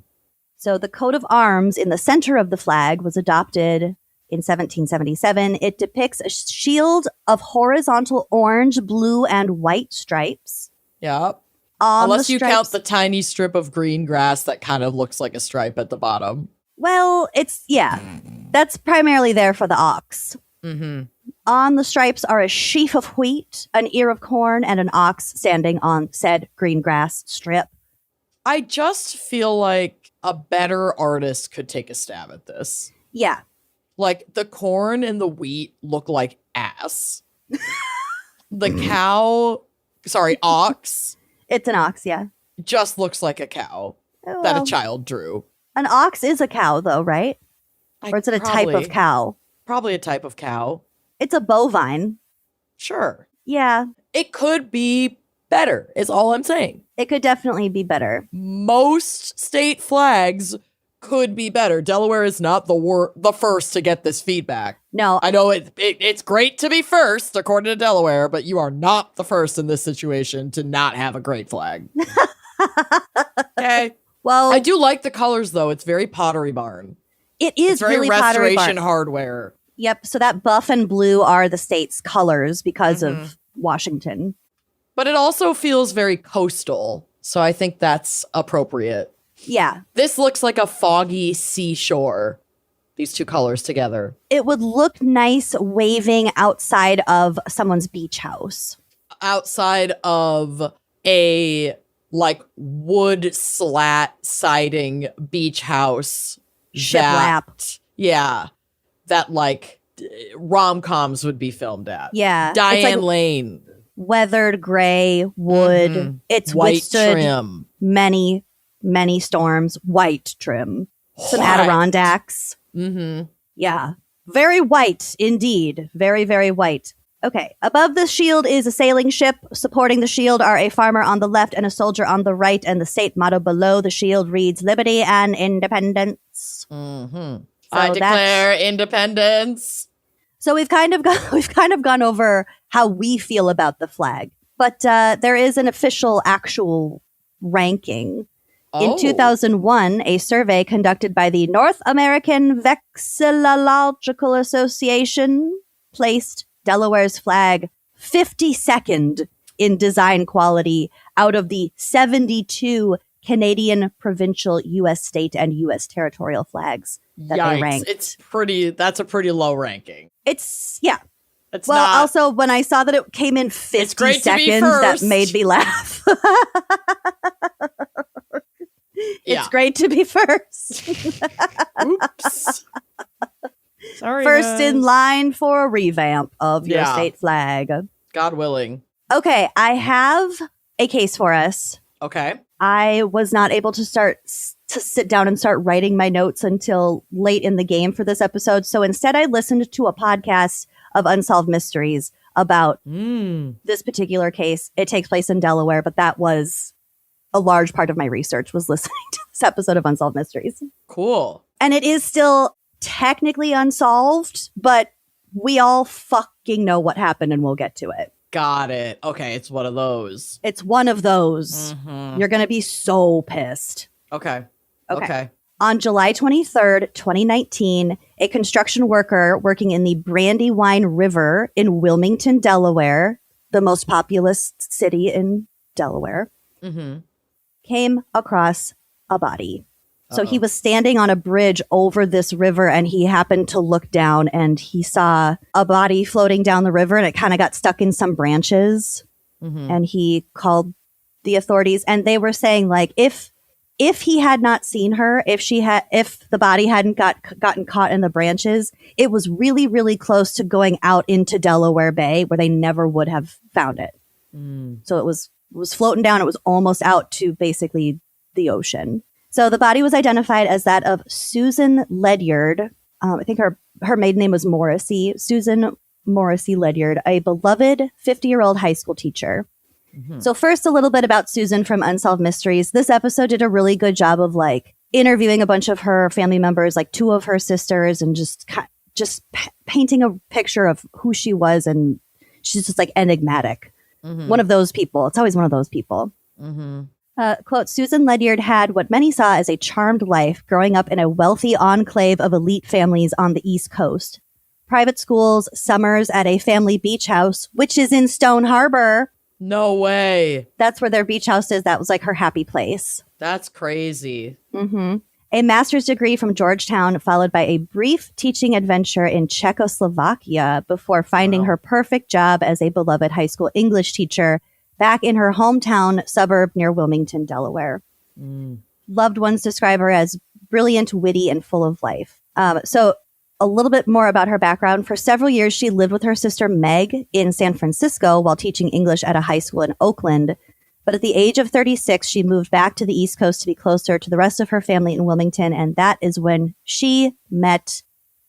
So the coat of arms in the center of the flag was adopted in 1777. It depicts a shield of horizontal orange, blue, and white stripes. Yeah. On Unless the you stripes- count the tiny strip of green grass that kind of looks like a stripe at the bottom. Well, that's primarily there for the ox. Mm-hmm. On the stripes are a sheaf of wheat, an ear of corn, and an ox standing on said green grass strip. I just feel like a better artist could take a stab at this. Yeah. Like, the corn and the wheat look like ass. The ox, It's an ox, yeah. just looks like a cow that Well, a child drew. an ox is a cow, though, right? Or is it a type of cow? Probably a type of cow. It's a bovine. Sure. Yeah, It could be better, is all I'm saying. it could definitely be better. Most state flags could be better. Delaware is not the first to get this feedback. No, I know it's great to be first, according to Delaware, but you are not the first in this situation to not have a great flag. Okay. well, I do like the colors, though. It's very Pottery Barn. it is It's very really Pottery Restoration Barn. Hardware. Yep, so that buff and blue are the state's colors because of Washington. But it also feels very coastal, so I think that's appropriate. Yeah, This looks like a foggy seashore, these two colors together. it would look nice waving outside of someone's beach house. Outside of a, like, wood slat siding beach house. Shiplap. Yeah. That, like, rom-coms would be filmed at. Yeah, it's Diane like Lane. weathered gray wood. Mhm. It's White withstood trim. many, many storms. White trim. Some White. Adirondacks. Mm-hmm. Yeah. Very white indeed. Very, very white. Okay. Above the shield is a sailing ship. Supporting the shield are a farmer on the left and a soldier on the right. And the state motto below the shield reads Liberty and Independence. Mm-hmm. So I declare independence. So we've kind of gone over how we feel about the flag. But there is an official actual ranking. In Oh. 2001, a survey conducted by the North American Vexillological Association placed Delaware's flag 52nd in design quality out of the 72 Canadian provincial, U.S. state, and U.S. territorial flags that they ranked. That's a pretty low ranking. It's, yeah. It's Well, not, also, when I saw that it came in 50 great to be seconds, that first. made me laugh. yeah. It's great to be first. Oops. Sorry. First in guys. line for a revamp of your Yeah. state flag. God willing. Okay, I have a case for us. Okay. I was not able to sit down and start writing my notes until late in the game for this episode. So instead, I listened to a podcast of Unsolved Mysteries about this particular case. It takes place in Delaware, but that was a large part of my research, was listening to this episode of Unsolved Mysteries. Cool. And it is still technically unsolved, but we all fucking know what happened and we'll get to it. Got it. Okay, it's one of those. It's one of those. You're going to be so pissed. Okay. On July 23rd, 2019, a construction worker working in the Brandywine River in Wilmington, Delaware, the most populous city in Delaware, came across a body. So he was standing on a bridge over this river and he happened to look down and he saw a body floating down the river and it kind of got stuck in some branches. And he called the authorities and they were saying, like, if he had not seen her, if the body hadn't gotten caught in the branches, it was really, really close to going out into Delaware Bay where they never would have found it. So it was floating down. It was almost out to basically the ocean. So the body was identified as that of Susan Ledyard. I think her maiden name was Morrissey. Susan Morrissey Ledyard, a beloved 50-year-old high school teacher. So first, a little bit about Susan from Unsolved Mysteries. This episode did a really good job of like interviewing a bunch of her family members, like 2 of her sisters, and just painting a picture of who she was. And she's just like enigmatic. One of those people. It's always one of those people. Quote, Susan Ledyard had what many saw as a charmed life growing up in a wealthy enclave of elite families on the East Coast. Private schools, summers at a family beach house, which is in Stone Harbor. No way. That's where their beach house is. That was like her happy place. That's crazy. A master's degree from Georgetown, followed by a brief teaching adventure in Czechoslovakia before finding her perfect job as a beloved high school English teacher back in her hometown suburb near Wilmington, Delaware. Loved ones describe her as brilliant, witty, and full of life. So a little bit more about her background. For several years, she lived with her sister Meg in San Francisco while teaching English at a high school in Oakland. But at the age of 36, she moved back to the East Coast to be closer to the rest of her family in Wilmington. And that is when she met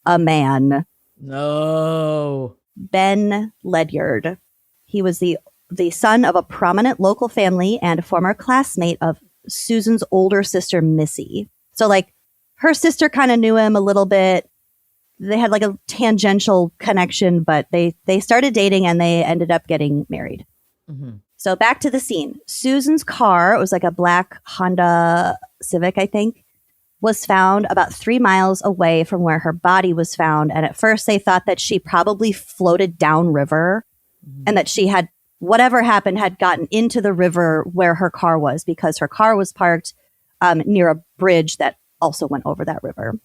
a man. No. Ben Ledyard. He was the son of a prominent local family and former classmate of Susan's older sister, Missy. So, like, her sister kind of knew him a little bit. They had, like, a tangential connection, but they started dating and they ended up getting married. So, back to the scene. Susan's car, it was like a black Honda Civic, I think, was found about 3 miles away from where her body was found. And at first, they thought that she probably floated downriver and that she had, whatever happened, had gotten into the river where her car was, because her car was parked near a bridge that also went over that river.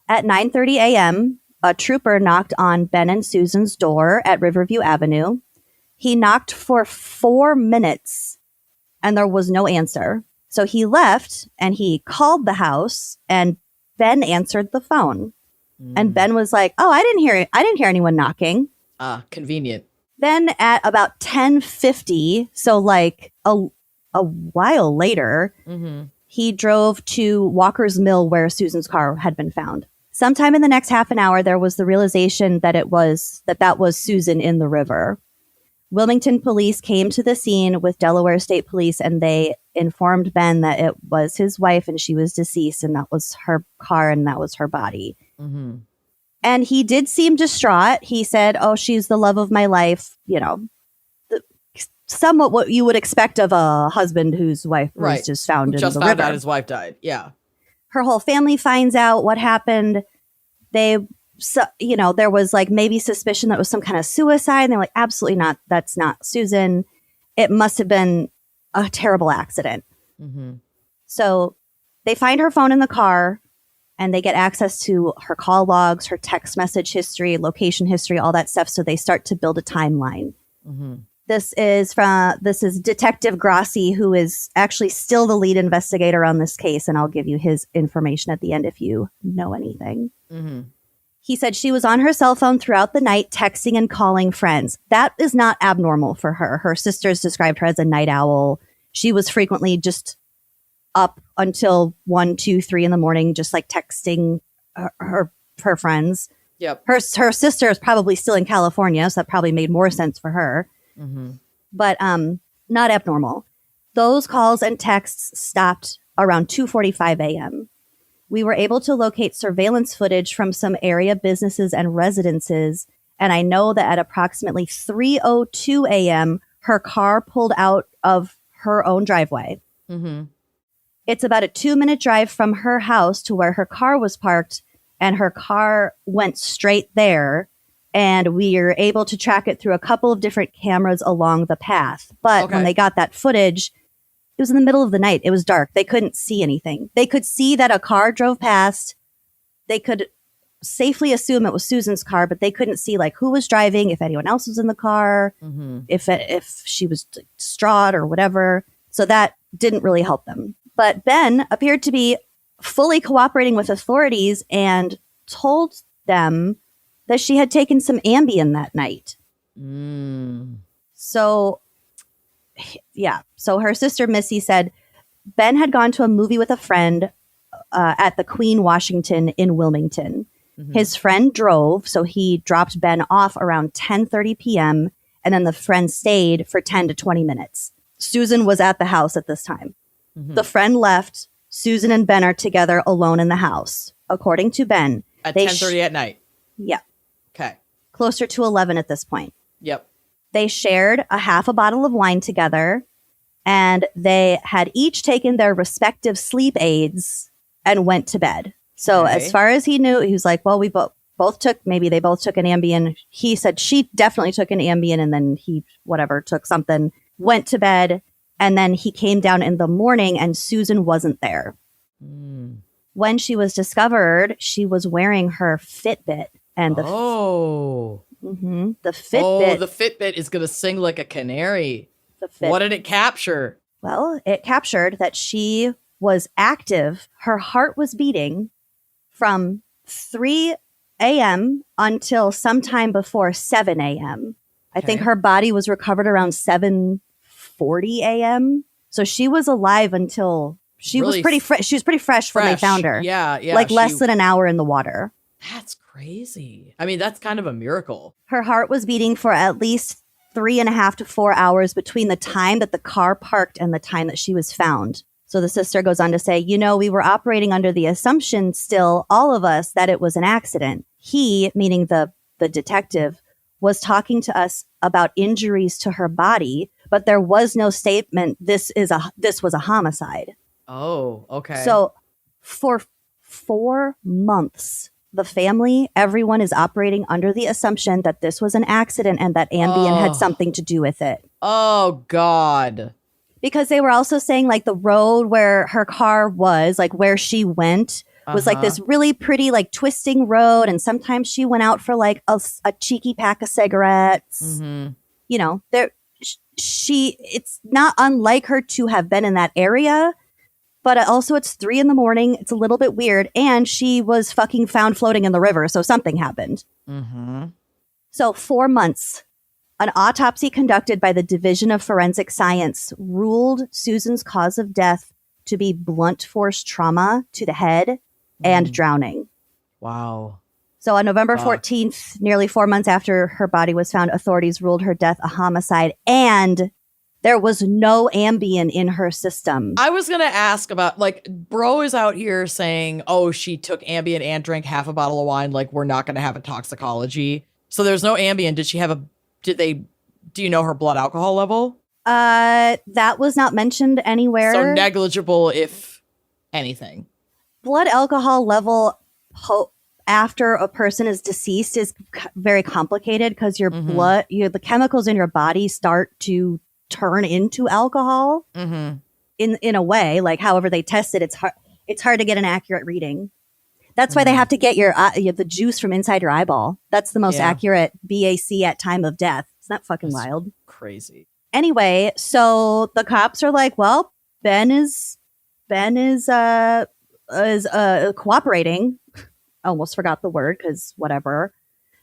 At 9:30 a.m., a trooper knocked on Ben and Susan's door at Riverview Avenue. He knocked for 4 minutes and there was no answer. So he left and he called the house and Ben answered the phone. And Ben was like, "Oh, I didn't hear anyone knocking." Convenient. Then at about 10:50, so like a while later, he drove to Walker's Mill where Susan's car had been found. Sometime in the next half an hour, there was the realization that that was Susan in the river. Wilmington police came to the scene with Delaware State Police, and they informed Ben that it was his wife and she was deceased, and that was her car and that was her body. And he did seem distraught. He said, "Oh, she's the love of my life." You know, somewhat what you would expect of a husband whose wife was just found in the river. Just found out his wife died. Yeah. Her whole family finds out what happened. There was like maybe suspicion that it was some kind of suicide. And they're like, absolutely not. That's not Susan. It must have been a terrible accident. So they find her phone in the car and they get access to her call logs, her text message history, location history, all that stuff. So they start to build a timeline. This is Detective Grassi, who is actually still the lead investigator on this case. And I'll give you his information at the end if you know anything. He said she was on her cell phone throughout the night, texting and calling friends. That is not abnormal for her. Her sisters described her as a night owl. She was frequently just up until 1, 2, 3 in the morning, just like texting her friends. Yep. Her sister is probably still in California, so that probably made more sense for her. Mm-hmm. But not abnormal. Those calls and texts stopped around 2:45 a.m. We were able to locate surveillance footage from some area businesses and residences, and I know that at approximately 3:02 a.m., her car pulled out of her own driveway. Mm-hmm. It's about a 2-minute drive from her house to where her car was parked, and her car went straight there, and we are able to track it through a couple of different cameras along the path. But when they got that footage, it was in the middle of the night. It was dark. They couldn't see anything. They could see that a car drove past. They could safely assume it was Susan's car, but they couldn't see like who was driving, if anyone else was in the car, if she was distraught or whatever. So that didn't really help them. But Ben appeared to be fully cooperating with authorities and told them that she had taken some Ambien that night. So, yeah. So her sister Missy said Ben had gone to a movie with a friend at the Queen Washington in Wilmington. His friend drove, so he dropped Ben off around 10:30 p.m. and then the friend stayed for 10 to 20 minutes. Susan was at the house at this time. The friend left. Susan and Ben are together alone in the house. According to Ben. At 10:30 at night? Yeah. Okay. Closer to 11 at this point. Yep. They shared a half a bottle of wine together, and they had each taken their respective sleep aids and went to bed. So as far as he knew, he was like, well, we both took an Ambien. He said she definitely took an Ambien, and then he, took something, went to bed. And then he came down in the morning and Susan wasn't there. When she was discovered, she was wearing her Fitbit. And the Fitbit. Oh, the Fitbit is going to sing like a canary. What did it capture? Well, it captured that she was active. Her heart was beating from 3 a.m. until sometime before 7 a.m. I think her body was recovered around 7:40 a.m. So she was alive until she was pretty fresh. She was pretty fresh when they found her. Yeah. Like less than an hour in the water. That's crazy. I mean, that's kind of a miracle. Her heart was beating for at least 3.5 to 4 hours between the time that the car parked and the time that she was found. So the sister goes on to say, we were operating under the assumption still, all of us, that it was an accident. He, meaning the detective, was talking to us about injuries to her body, but there was no statement, this was a homicide. Oh, okay. So for 4 months, the family, everyone is operating under the assumption that this was an accident and that Ambien had something to do with it. Oh, God. Because they were also saying like the road where her car was, like where she went, was like this really pretty, like twisting road. And sometimes she went out for like a cheeky pack of cigarettes. It's not unlike her to have been in that area. But also it's 3 a.m. It's a little bit weird. And she was fucking found floating in the river. So something happened. So 4 months. An autopsy conducted by the Division of Forensic Science ruled Susan's cause of death to be blunt force trauma to the head and drowning. Wow. So on November 14th, nearly 4 months after her body was found, authorities ruled her death a homicide, and there was no Ambien in her system. I was going to ask about, like, bro is out here saying, oh, she took Ambien and drank half a bottle of wine. Like, we're not going to have a toxicology. So there's no Ambien. Do you know her blood alcohol level? That was not mentioned anywhere. So negligible, if anything. Blood alcohol level after a person is deceased is very complicated because your blood, the chemicals in your body start to turn into alcohol in a way, like however they test it. It's hard to get an accurate reading. That's why they have to get the juice from inside your eyeball. That's the most accurate BAC at time of death. Isn't that fucking wild? Crazy. Anyway, so the cops are like, well, Ben is cooperating. I almost forgot the word because whatever.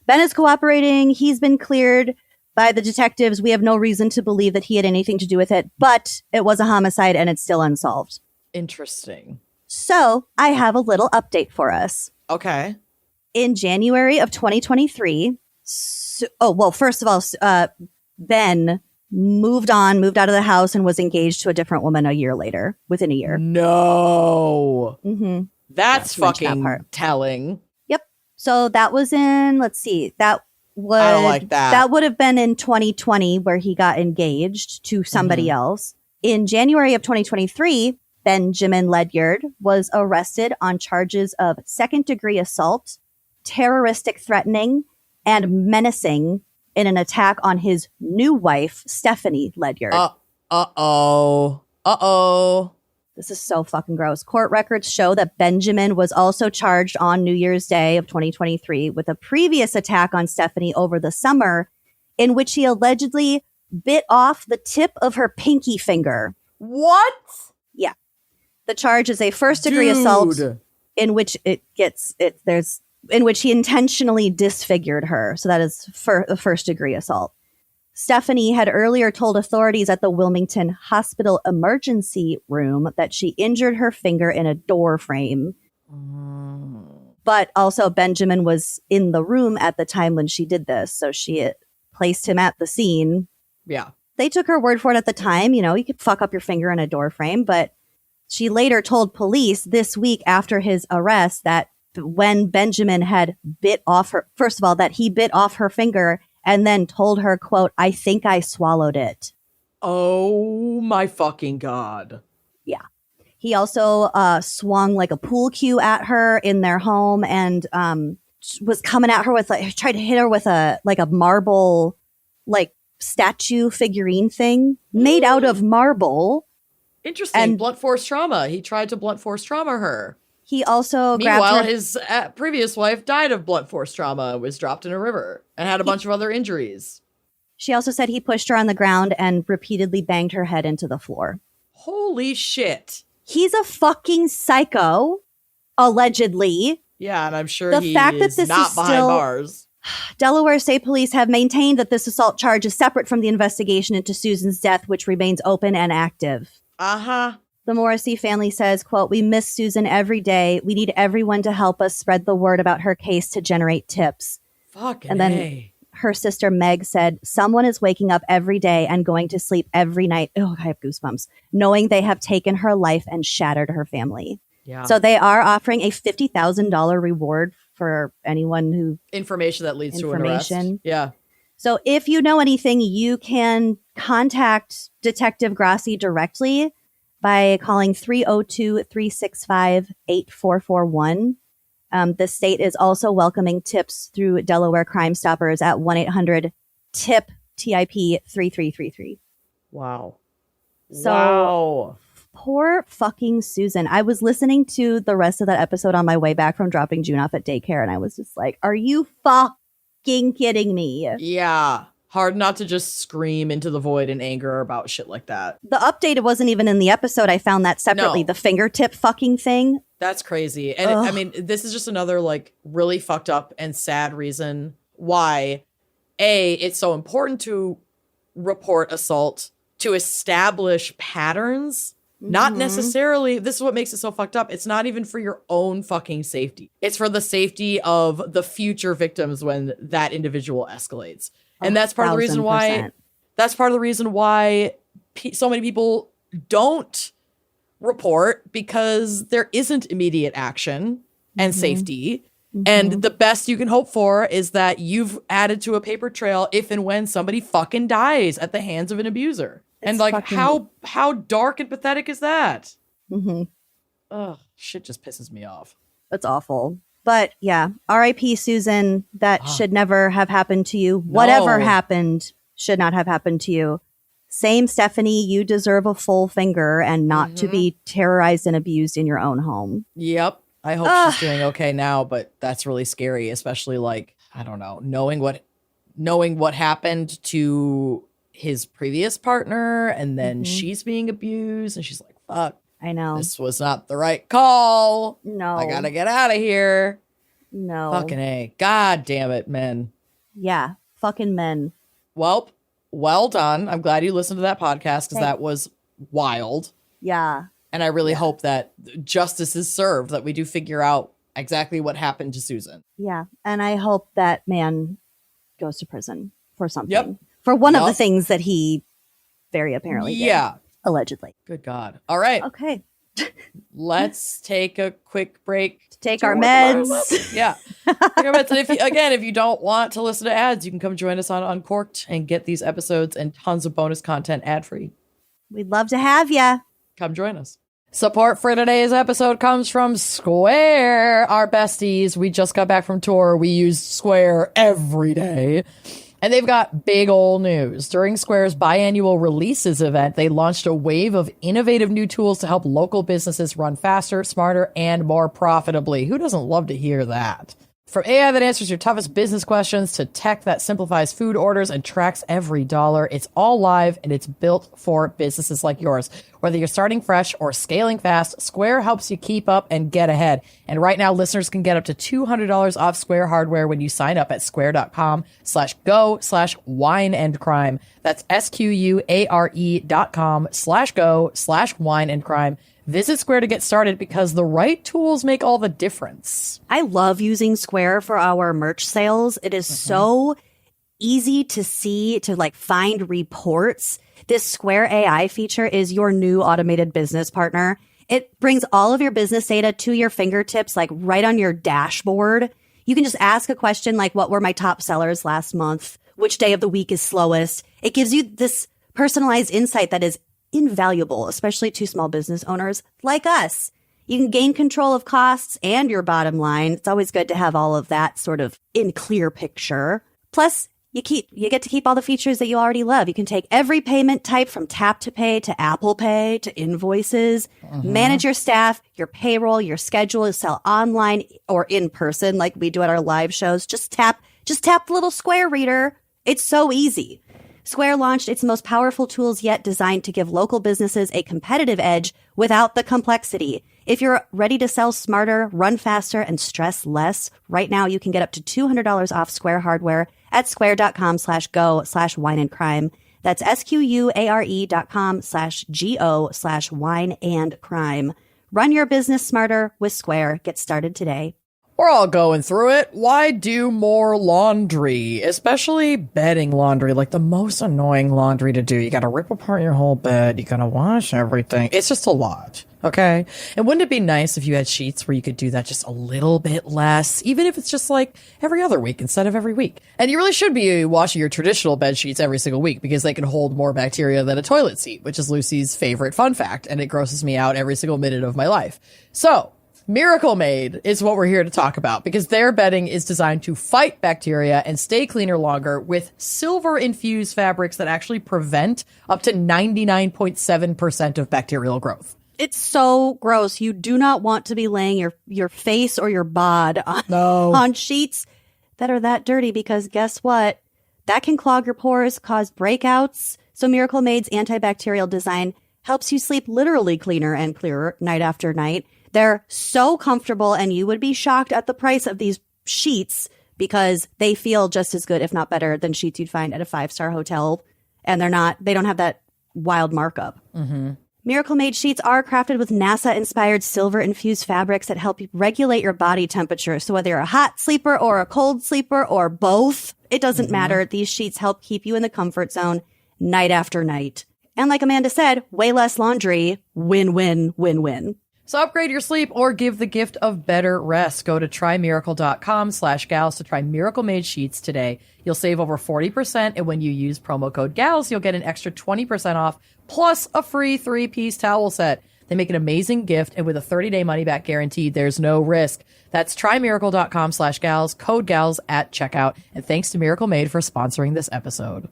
Ben is cooperating. He's been cleared by the detectives, we have no reason to believe that he had anything to do with it, but it was a homicide and it's still unsolved. Interesting. So I have a little update for us. Okay. In January of 2023, first of all, Ben moved out of the house and was engaged to a different woman a year later, within a year. No. Mm-hmm. That's Yeah, fucking telling. Yep. So that was in, let's see, I don't like that. That would have been in 2020 where he got engaged to somebody else. In January of 2023, Benjamin Ledyard was arrested on charges of second-degree assault, terroristic threatening, and menacing in an attack on his new wife, Stephanie Ledyard. Uh-oh. This is so fucking gross. Court records show that Benjamin was also charged on New Year's Day of 2023 with a previous attack on Stephanie over the summer in which he allegedly bit off the tip of her pinky finger. What? Yeah. The charge is a first-degree assault in which in which he intentionally disfigured her. So that is a first-degree assault. Stephanie had earlier told authorities at the Wilmington Hospital emergency room that she injured her finger in a door frame. But also Benjamin was in the room at the time when she did this. So she placed him at the scene. Yeah. They took her word for it at the time. You know, you could fuck up your finger in a door frame. But she later told police this week after his arrest that when Benjamin had bit off her, first of all, that he bit off her finger and then told her, quote, "I think I swallowed it." Oh my fucking God. Yeah. He also swung like a pool cue at her in their home and was coming at her with tried to hit her with a marble like statue figurine thing made out of marble. Interesting. And blunt force trauma. He tried to blunt force trauma her. He also Meanwhile, his previous wife died of blunt force trauma, was dropped in a river, and had a bunch of other injuries. She also said he pushed her on the ground and repeatedly banged her head into the floor. Holy shit. He's a fucking psycho, allegedly. Yeah, and I'm sure the fact that this not is behind still, bars. Delaware State Police have maintained that this assault charge is separate from the investigation into Susan's death, which remains open and active. Uh-huh. The Morrissey family says, quote, "We miss Susan every day. We need everyone to help us spread the word about her case to generate tips." Fucking And then her sister Meg said, "Someone is waking up every day and going to sleep every night." Oh, I have goosebumps. "Knowing they have taken her life and shattered her family." Yeah. So they are offering a $50,000 reward for anyone who... Information that leads to an arrest. Yeah. So if you know anything, you can contact Detective Grassi directly by calling 302-365-8441. The state is also welcoming tips through Delaware Crime Stoppers at 1-800-TIP, TIP 3333. Wow. So poor fucking Susan. I was listening to the rest of that episode on my way back from dropping June off at daycare, and I was just like, are you fucking kidding me? Yeah. Hard not to just scream into the void in anger about shit like that. The update, it wasn't even in the episode. I found that separately. No. The fingertip fucking thing. That's crazy. And I mean, this is just another like really fucked up and sad reason why it's so important to report assault, to establish patterns. Not necessarily, this is what makes it so fucked up. It's not even for your own fucking safety. It's for the safety of the future victims when that individual escalates. And that's part of the reason why, so many people don't report, because there isn't immediate action and safety. And the best you can hope for is that you've added to a paper trail if and when somebody fucking dies at the hands of an abuser. And like, how dark and pathetic is that? Ugh, shit just pisses me off. That's awful. But yeah, R.I.P. Susan, that should never have happened to you. Whatever happened should not have happened to you. Same, Stephanie, you deserve a full finger and not to be terrorized and abused in your own home. Yep. I hope she's doing okay now, but that's really scary, especially like, I don't know, knowing what happened to his previous partner, and then she's being abused, and she's like, fuck. I know. This was not the right call. No. I gotta get out of here. No. Fucking A. God damn it, men. Yeah. Fucking men. Well done. I'm glad you listened to that podcast because that was wild. Yeah. And I really hope that justice is served, that we do figure out exactly what happened to Susan. Yeah. And I hope that man goes to prison for something. Yep. For one of the things that he very apparently did. Allegedly. Good God. All right. Okay. Let's take a quick break. Take our meds. Yeah. Take our meds. And if you don't want to listen to ads, you can come join us on Uncorked and get these episodes and tons of bonus content ad-free. We'd love to have you. Come join us. Support for today's episode comes from Square, our besties. We just got back from tour. We use Square every day. And they've got big old news. During Square's biannual releases event, they launched a wave of innovative new tools to help local businesses run faster, smarter, and more profitably. Who doesn't love to hear that? From AI that answers your toughest business questions to tech that simplifies food orders and tracks every dollar, it's all live and it's built for businesses like yours. Whether you're starting fresh or scaling fast, Square helps you keep up and get ahead. And right now, listeners can get up to $200 off Square hardware when you sign up at square.com/go/wine-and-crime. That's SQUARE.com/go/wine-and-crime. Visit Square to get started because the right tools make all the difference. I love using Square for our merch sales. It is so easy to see, to like find reports. This Square AI feature is your new automated business partner. It brings all of your business data to your fingertips, like right on your dashboard. You can just ask a question like, what were my top sellers last month? Which day of the week is slowest? It gives you this personalized insight that is invaluable, especially to small business owners like us. You can gain control of costs and your bottom line. It's always good to have all of that sort of in clear picture. Plus, you get to keep all the features that you already love. You can take every payment type from tap to pay to Apple Pay to invoices, manage your staff, your payroll, your schedule, sell online or in person like we do at our live shows. Just tap the little Square reader. It's so easy. Square launched its most powerful tools yet, designed to give local businesses a competitive edge without the complexity. If you're ready to sell smarter, run faster, and stress less, right now you can get up to $200 off Square hardware at square.com/go/wine-and-crime. That's SQUARE.com/go/wine-and-crime. Run your business smarter with Square. Get started today. We're all going through it. Why do more laundry? Especially bedding laundry, like the most annoying laundry to do. You gotta rip apart your whole bed. You gotta wash everything. It's just a lot. Okay. And wouldn't it be nice if you had sheets where you could do that just a little bit less, even if it's just like every other week instead of every week? And you really should be washing your traditional bed sheets every single week because they can hold more bacteria than a toilet seat, which is Lucy's favorite fun fact. And it grosses me out every single minute of my life. So Miracle Made is what we're here to talk about because their bedding is designed to fight bacteria and stay cleaner longer with silver-infused fabrics that actually prevent up to 99.7% of bacterial growth. It's so gross. You do not want to be laying your face or your bod on sheets that are that dirty because guess what? That can clog your pores, cause breakouts. So Miracle Made's antibacterial design helps you sleep literally cleaner and clearer night after night. They're so comfortable, and you would be shocked at the price of these sheets because they feel just as good, if not better, than sheets you'd find at a 5-star hotel. And they don't have that wild markup. Miracle Made sheets are crafted with NASA-inspired silver-infused fabrics that help you regulate your body temperature. So whether you're a hot sleeper or a cold sleeper or both, it doesn't matter. These sheets help keep you in the comfort zone night after night. And like Amanda said, way less laundry, win-win, win-win. So upgrade your sleep or give the gift of better rest. Go to trymiracle.com/gals to try Miracle Made sheets today. You'll save over 40%. And when you use promo code GALS, you'll get an extra 20% off plus a free 3-piece towel set. They make an amazing gift. And with a 30-day money-back guarantee, there's no risk. That's trymiracle.com/gals, code GALS at checkout. And thanks to Miracle Made for sponsoring this episode.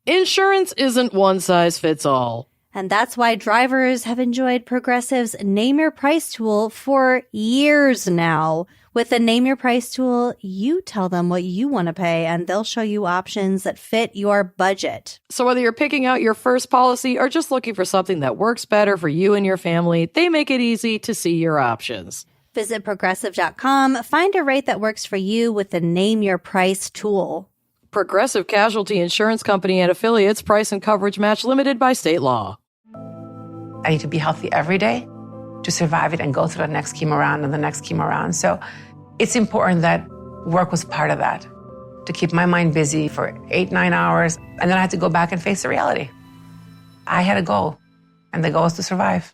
Insurance isn't one size fits all. And that's why drivers have enjoyed Progressive's Name Your Price tool for years now. With the Name Your Price tool, you tell them what you want to pay, and they'll show you options that fit your budget. So whether you're picking out your first policy or just looking for something that works better for you and your family, they make it easy to see your options. Visit Progressive.com, find a rate that works for you with the Name Your Price tool. Progressive Casualty Insurance Company and Affiliates. Price and coverage match limited by state law. I need to be healthy every day to survive it and go through the next chemo round and the next chemo round. So it's important that work was part of that, to keep my mind busy for 8-9 hours. And then I had to go back and face the reality. I had a goal, and the goal was to survive.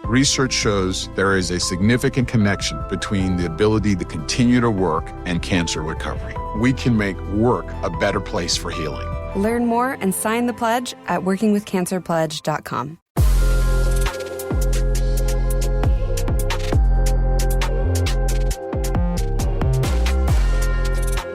Research shows there is a significant connection between the ability to continue to work and cancer recovery. We can make work a better place for healing. Learn more and sign the pledge at workingwithcancerpledge.com.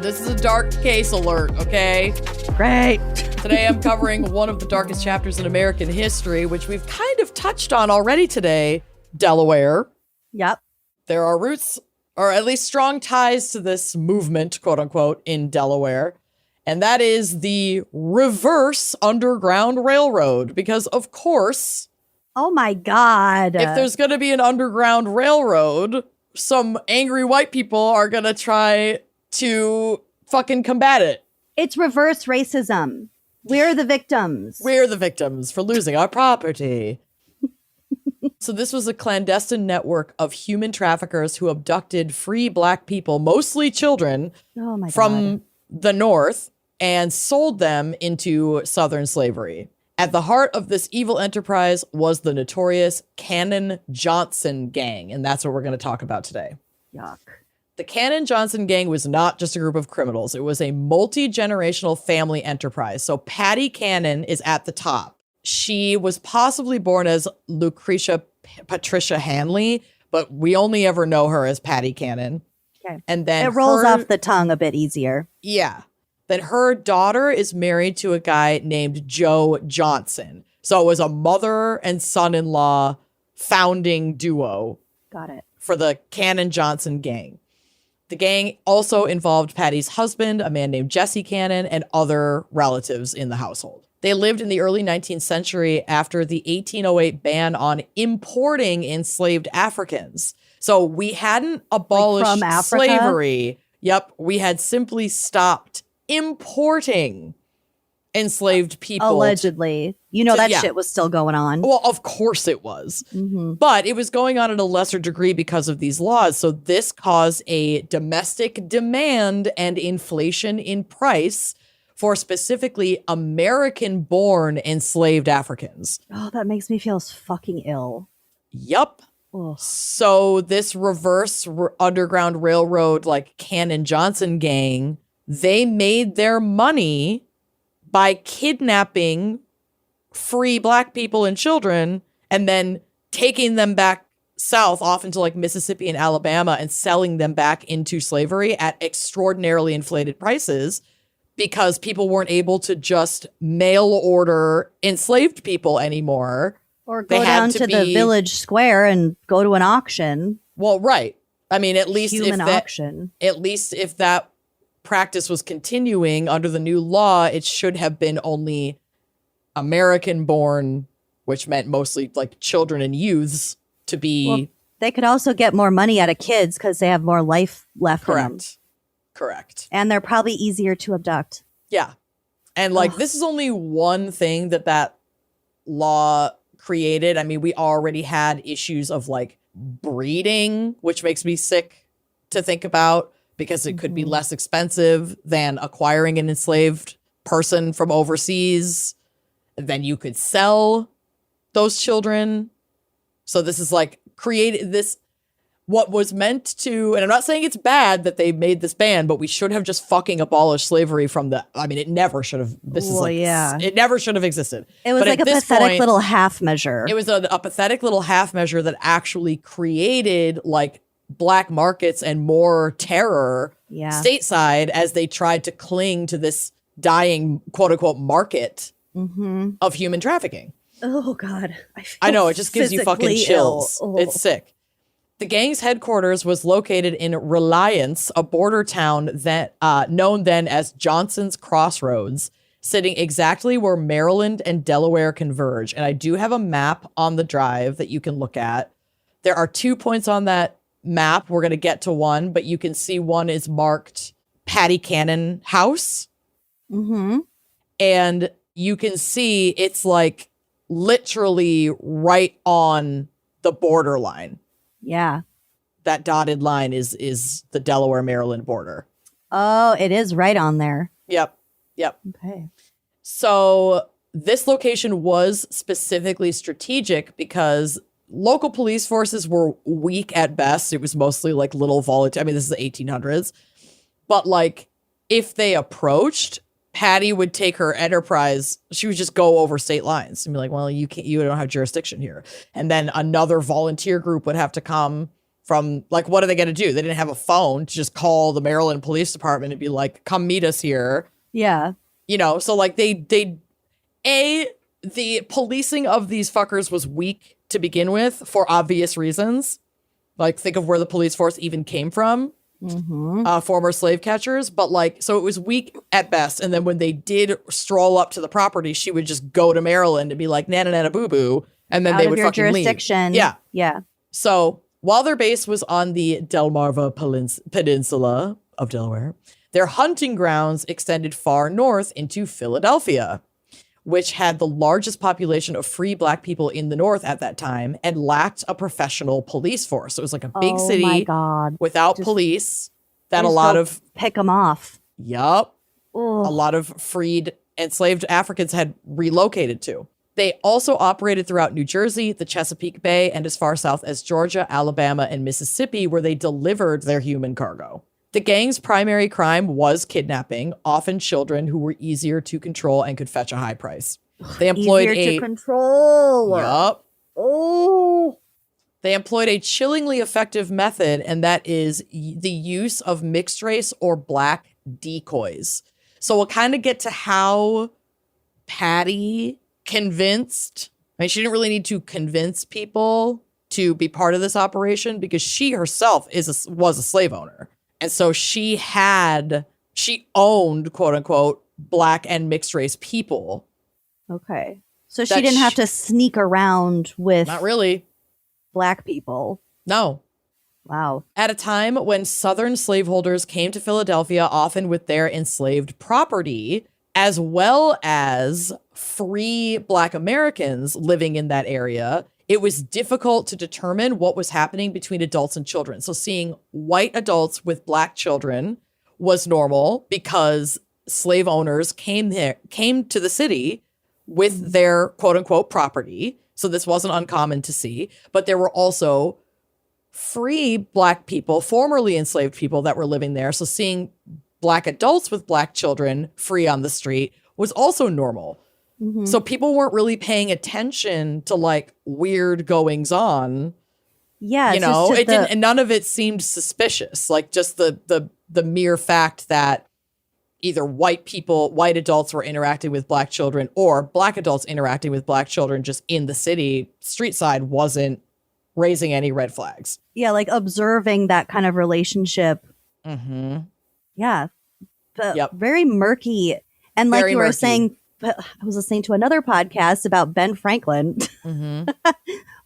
This is a dark case alert, okay? Great. Today I'm covering one of the darkest chapters in American history, which we've kind of touched on already today, Delaware. Yep. There are roots, or at least strong ties to this movement, quote unquote, in Delaware. And that is the reverse Underground Railroad. Because, of course, Oh my God. if there's going to be an Underground Railroad, some angry white people are going to try to fucking combat it. It's reverse racism. We're the victims. We're the victims for losing our property. So this was a clandestine network of human traffickers who abducted free black people, mostly children, Oh my from God. the North and sold them into Southern slavery. At the heart of this evil enterprise was the notorious Cannon Johnson gang, and that's what we're going to talk about today. Yuck. The Cannon Johnson gang was not just a group of criminals. It was a multi-generational family enterprise. So Patty Cannon is at the top. She was possibly born as Lucretia Patricia Hanley, but we only ever know her as Patty Cannon. Okay. And then It rolls off the tongue a bit easier. Yeah. Then her daughter is married to a guy named Joe Johnson. So it was a mother and son-in-law founding duo Got it. for the Cannon Johnson gang. The gang also involved Patty's husband, a man named Jesse Cannon, and other relatives in the household. They lived in the early 19th century after the 1808 ban on importing enslaved Africans. So we hadn't abolished from Africa? slavery. Yep, we had simply stopped importing enslaved people. Allegedly. You know, that yeah. shit was still going on. Well, of course it was. Mm-hmm. But it was going on at a lesser degree because of these laws. So this caused a domestic demand and inflation in price for specifically American-born enslaved Africans. Oh, that makes me feel fucking ill. Yup. Ugh. So this reverse Underground Railroad, like Cannon Johnson gang, they made their money by kidnapping free black people and children and then taking them back south off into like Mississippi and Alabama and selling them back into slavery at extraordinarily inflated prices because people weren't able to just mail order enslaved people anymore. Or They go had down to to the be- village square and go to an auction. Well, right. I mean, at least Human if that, auction. at least if that practice was continuing under the new law, it should have been only American born, which meant mostly like children and youths to be Well, they could also get more money out of kids because they have more life left in them. correct. Correct. And they're probably easier to abduct. Yeah. And like this is only one thing that law created. I mean, we already had issues of like breeding, which makes me sick to think about because it could be less expensive than acquiring an enslaved person from overseas. Then you could sell those children. So this is like created this, what was meant to, and I'm not saying it's bad that they made this ban, but we should have just fucking abolished slavery from I mean, it never should have, it never should have existed. It was But like at a this pathetic point, little half measure. it was a pathetic little half measure that actually created like black markets and more terror Yeah. stateside as they tried to cling to this dying quote unquote market Mm-hmm. of human trafficking. Oh, God. I know, it just gives you fucking physically chills. ill. Oh. It's sick. The gang's headquarters was located in Reliance, a border town that known then as Johnson's Crossroads, sitting exactly where Maryland and Delaware converge. And I do have a map on the drive that you can look at. There are 2 points on that map. We're going to get to one, but you can see one is marked Patty Cannon House. Mm-hmm. And you can see it's like literally right on the borderline. Yeah. That dotted line is the Delaware-Maryland border. Oh, it is right on there. Yep. Okay. So this location was specifically strategic because local police forces were weak at best. It was mostly like little volunteer. I mean, this is the 1800s. But like if they approached, Patty would take her enterprise. She would just go over state lines and be like, well, you don't have jurisdiction here. And then another volunteer group would have to come from, like, what are they going to do? They didn't have a phone to just call the Maryland Police Department and be like, come meet us here. Yeah. You know, so like the policing of these fuckers was weak to begin with for obvious reasons. Like, think of where the police force even came from. Mm-hmm. Former slave catchers. But like, so it was weak at best. And then when they did stroll up to the property, she would just go to Maryland and be like, nana, nana, boo, boo. And then Out they of would your fucking jurisdiction. leave. Yeah. Yeah. So while their base was on the Delmarva Peninsula of Delaware, their hunting grounds extended far north into Philadelphia, which had the largest population of free Black people in the North at that time and lacked a professional police force. So it was like a big city my God. without Just- police that a Just lot go of, pick them off. yup, a Ugh. lot of freed enslaved Africans had relocated to. They also operated throughout New Jersey, the Chesapeake Bay, and as far south as Georgia, Alabama, and Mississippi, where they delivered their human cargo. The gang's primary crime was kidnapping, often children who were easier to control and could fetch a high price. They employed Easier to control. Yup. Oh. They employed a chillingly effective method, and that is the use of mixed race or Black decoys. So we'll kind of get to how Patty convinced. I mean, she didn't really need to convince people to be part of this operation because she herself was a slave owner. And so she owned, quote unquote, Black and mixed race people. Okay. So she didn't have to sneak around with Not really. Black people. No. Wow. At a time when Southern slaveholders came to Philadelphia, often with their enslaved property, as well as free Black Americans living in that area, it was difficult to determine what was happening between adults and children. So seeing white adults with Black children was normal because slave owners came to the city with their quote unquote property. So this wasn't uncommon to see, but there were also free Black people, formerly enslaved people that were living there. So seeing Black adults with Black children free on the street was also normal. Mm-hmm. So people weren't really paying attention to like weird goings on. Yeah. You know, it didn't, and none of it seemed suspicious. Like just the mere fact that either white adults were interacting with Black children or Black adults interacting with Black children just in the city street side wasn't raising any red flags. Yeah, like observing that kind of relationship. Mm-hmm. Yeah. But Yep. very murky. And like Very you were murky. saying, I was listening to another podcast about Ben Franklin. Mm-hmm.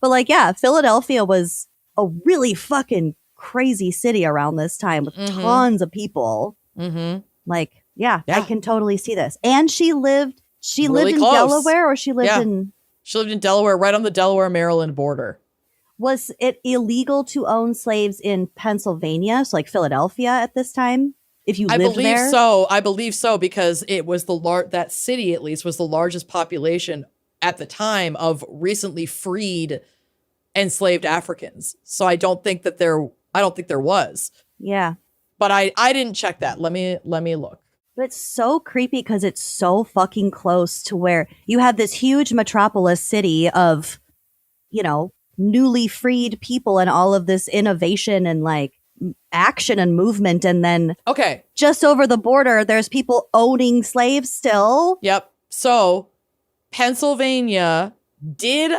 But like, yeah, Philadelphia was a really fucking crazy city around this time with Mhm. tons of people. Mm-hmm. Like, yeah, Yeah. I can totally see this. And she lived Really in close. Delaware, or she lived Yeah. in, She lived in Delaware, right on the Delaware-Maryland border. was it illegal to own slaves in Pennsylvania? So like Philadelphia at this time? If you I lived believe there? so. I believe so because it was that city at least was the largest population at the time of recently freed enslaved Africans. So I don't think there was. Yeah. But I didn't check that. Let me look. But it's so creepy because it's so fucking close to where you have this huge metropolis city of, you know, newly freed people and all of this innovation and like action and movement. And then Okay. just over the border, there's people owning slaves still. Yep. So Pennsylvania did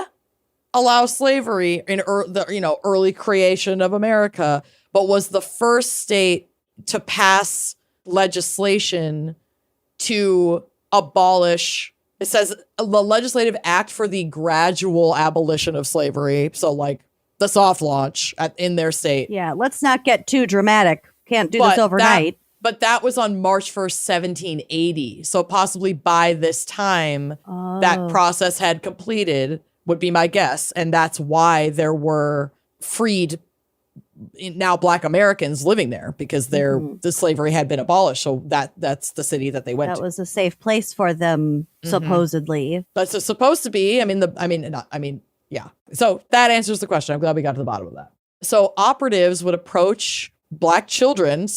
allow slavery in the early creation of America, but was the first state to pass legislation to abolish. It says the legislative act for the gradual abolition of slavery. So like the soft launch in their state. Yeah. Let's not get too dramatic. Can't do this overnight. But that was on March 1st, 1780. So possibly by this time, that process had completed, would be my guess. And that's why there were freed now Black Americans living there, because the slavery had been abolished. So that's the city that they went to. That was a safe place for them, supposedly. That's supposed to be. Yeah. So that answers the question. I'm glad we got to the bottom of that. So operatives would approach Black children,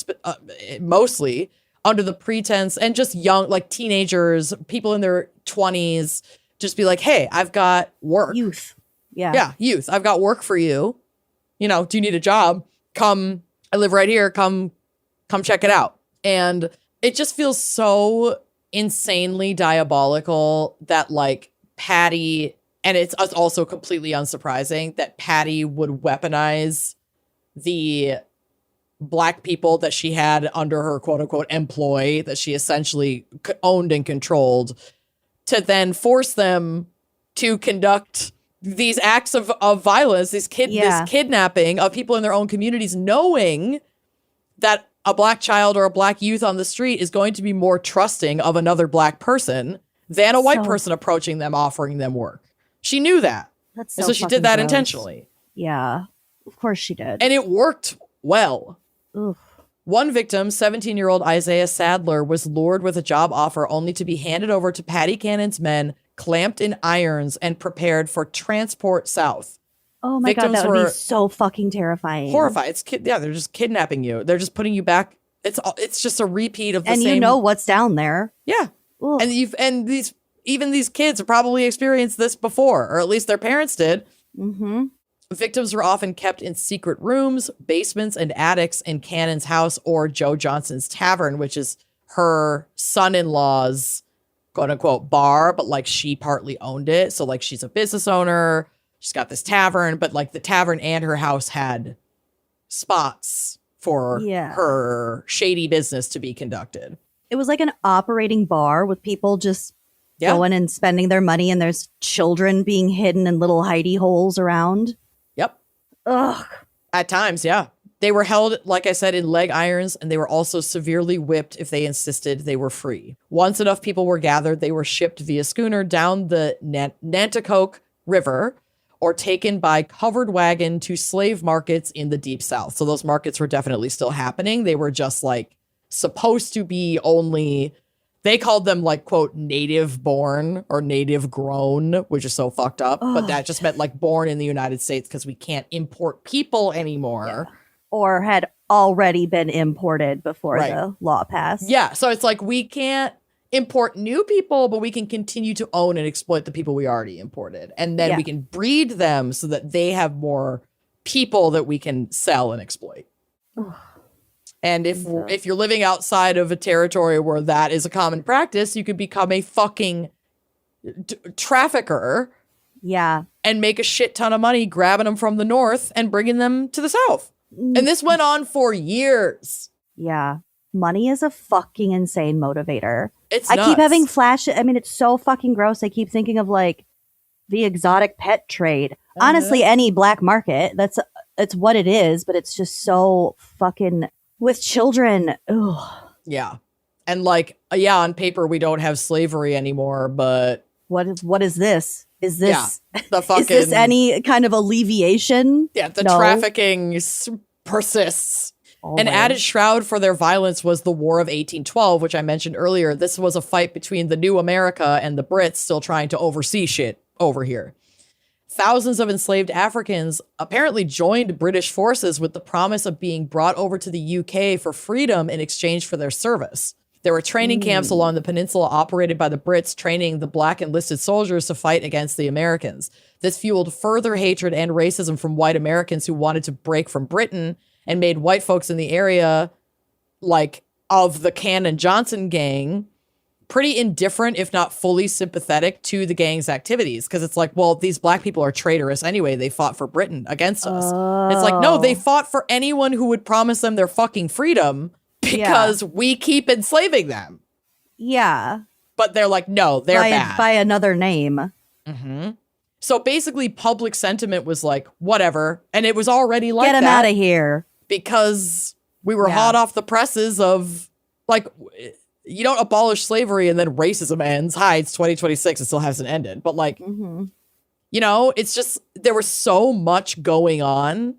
mostly under the pretense, and just young, like teenagers, people in their 20s, just be like, hey, I've got work. Youth. Yeah. Yeah, youth. I've got work for you. You know, do you need a job? Come, I live right here. Come check it out. And it just feels so insanely diabolical that like Patty, and it's also completely unsurprising that Patty would weaponize the Black people that she had under her quote unquote employ, that she essentially owned and controlled, to then force them to conduct these acts of violence, this kidnapping of people in their own communities, knowing that a Black child or a Black youth on the street is going to be more trusting of another Black person than a white person approaching them, offering them work. She knew that. That's so she did that gross. intentionally. Yeah, of course she did. And it worked well. Oof. One victim, 17-year-old Isaiah Sadler, was lured with a job offer only to be handed over to Patty Cannon's men, clamped in irons, and prepared for transport south. Oh my God, that would be so fucking terrifying. Horrified. They're just kidnapping you. They're just putting you back. It's just a repeat of the same. And you know what's down there. Yeah. Oof. And these kids have probably experienced this before, or at least their parents did. Mm-hmm. Victims were often kept in secret rooms, basements, and attics in Cannon's house or Joe Johnson's Tavern, which is her son-in-law's quote unquote bar, but like she partly owned it. So like she's a business owner. She's got this tavern, but like the tavern and her house had spots for her shady business to be conducted. It was like an operating bar with people just going and spending their money, and there's children being hidden in little hidey holes around. Yep. Ugh. At times, yeah. They were held, like I said, in leg irons, and they were also severely whipped if they insisted they were free. Once enough people were gathered, they were shipped via schooner down the Nanticoke River or taken by covered wagon to slave markets in the Deep South. So those markets were definitely still happening. They were just like supposed to be only, they called them like, quote, native born or native grown, which is so fucked up. But that just meant like born in the United States because we can't import people anymore. Yeah. Or had already been imported before the law passed. Yeah. So it's like we can't import new people, but we can continue to own and exploit the people we already imported. And then we can breed them so that they have more people that we can sell and exploit. And if you're living outside of a territory where that is a common practice, you could become a fucking trafficker. Yeah. And make a shit ton of money grabbing them from the north and bringing them to the south. And this went on for years. Yeah. Money is a fucking insane motivator. It's I nuts. keep having flashes. I mean, it's so fucking gross. I keep thinking of like the exotic pet trade. Honestly, any black market, it's what it is, but it's just so fucking with children. Ugh. Yeah. And like, on paper, we don't have slavery anymore, but what is this? Is this the fucking, is this any kind of alleviation? Yeah, the trafficking persists. Always. An added shroud for their violence was the War of 1812, which I mentioned earlier. This was a fight between the new America and the Brits still trying to oversee shit over here. Thousands of enslaved Africans apparently joined British forces with the promise of being brought over to the UK for freedom in exchange for their service. There were training camps along the peninsula operated by the Brits, training the black enlisted soldiers to fight against the Americans. This fueled further hatred and racism from white Americans who wanted to break from Britain and made white folks in the area, like of the Cannon Johnson gang, pretty indifferent, if not fully sympathetic to the gang's activities. Because it's like, well, these black people are traitorous anyway. They fought for Britain against us. It's like, no, they fought for anyone who would promise them their fucking freedom. Because we keep enslaving them. Yeah. But they're like, no, they're bad. By another name. Mm-hmm. So basically, public sentiment was like, whatever. And it was already like that. Get him out of here. Because we were hot off the presses of Like, you don't abolish slavery and then racism ends. Hi, it's 2026. It still hasn't ended. But like, you know, it's just, there was so much going on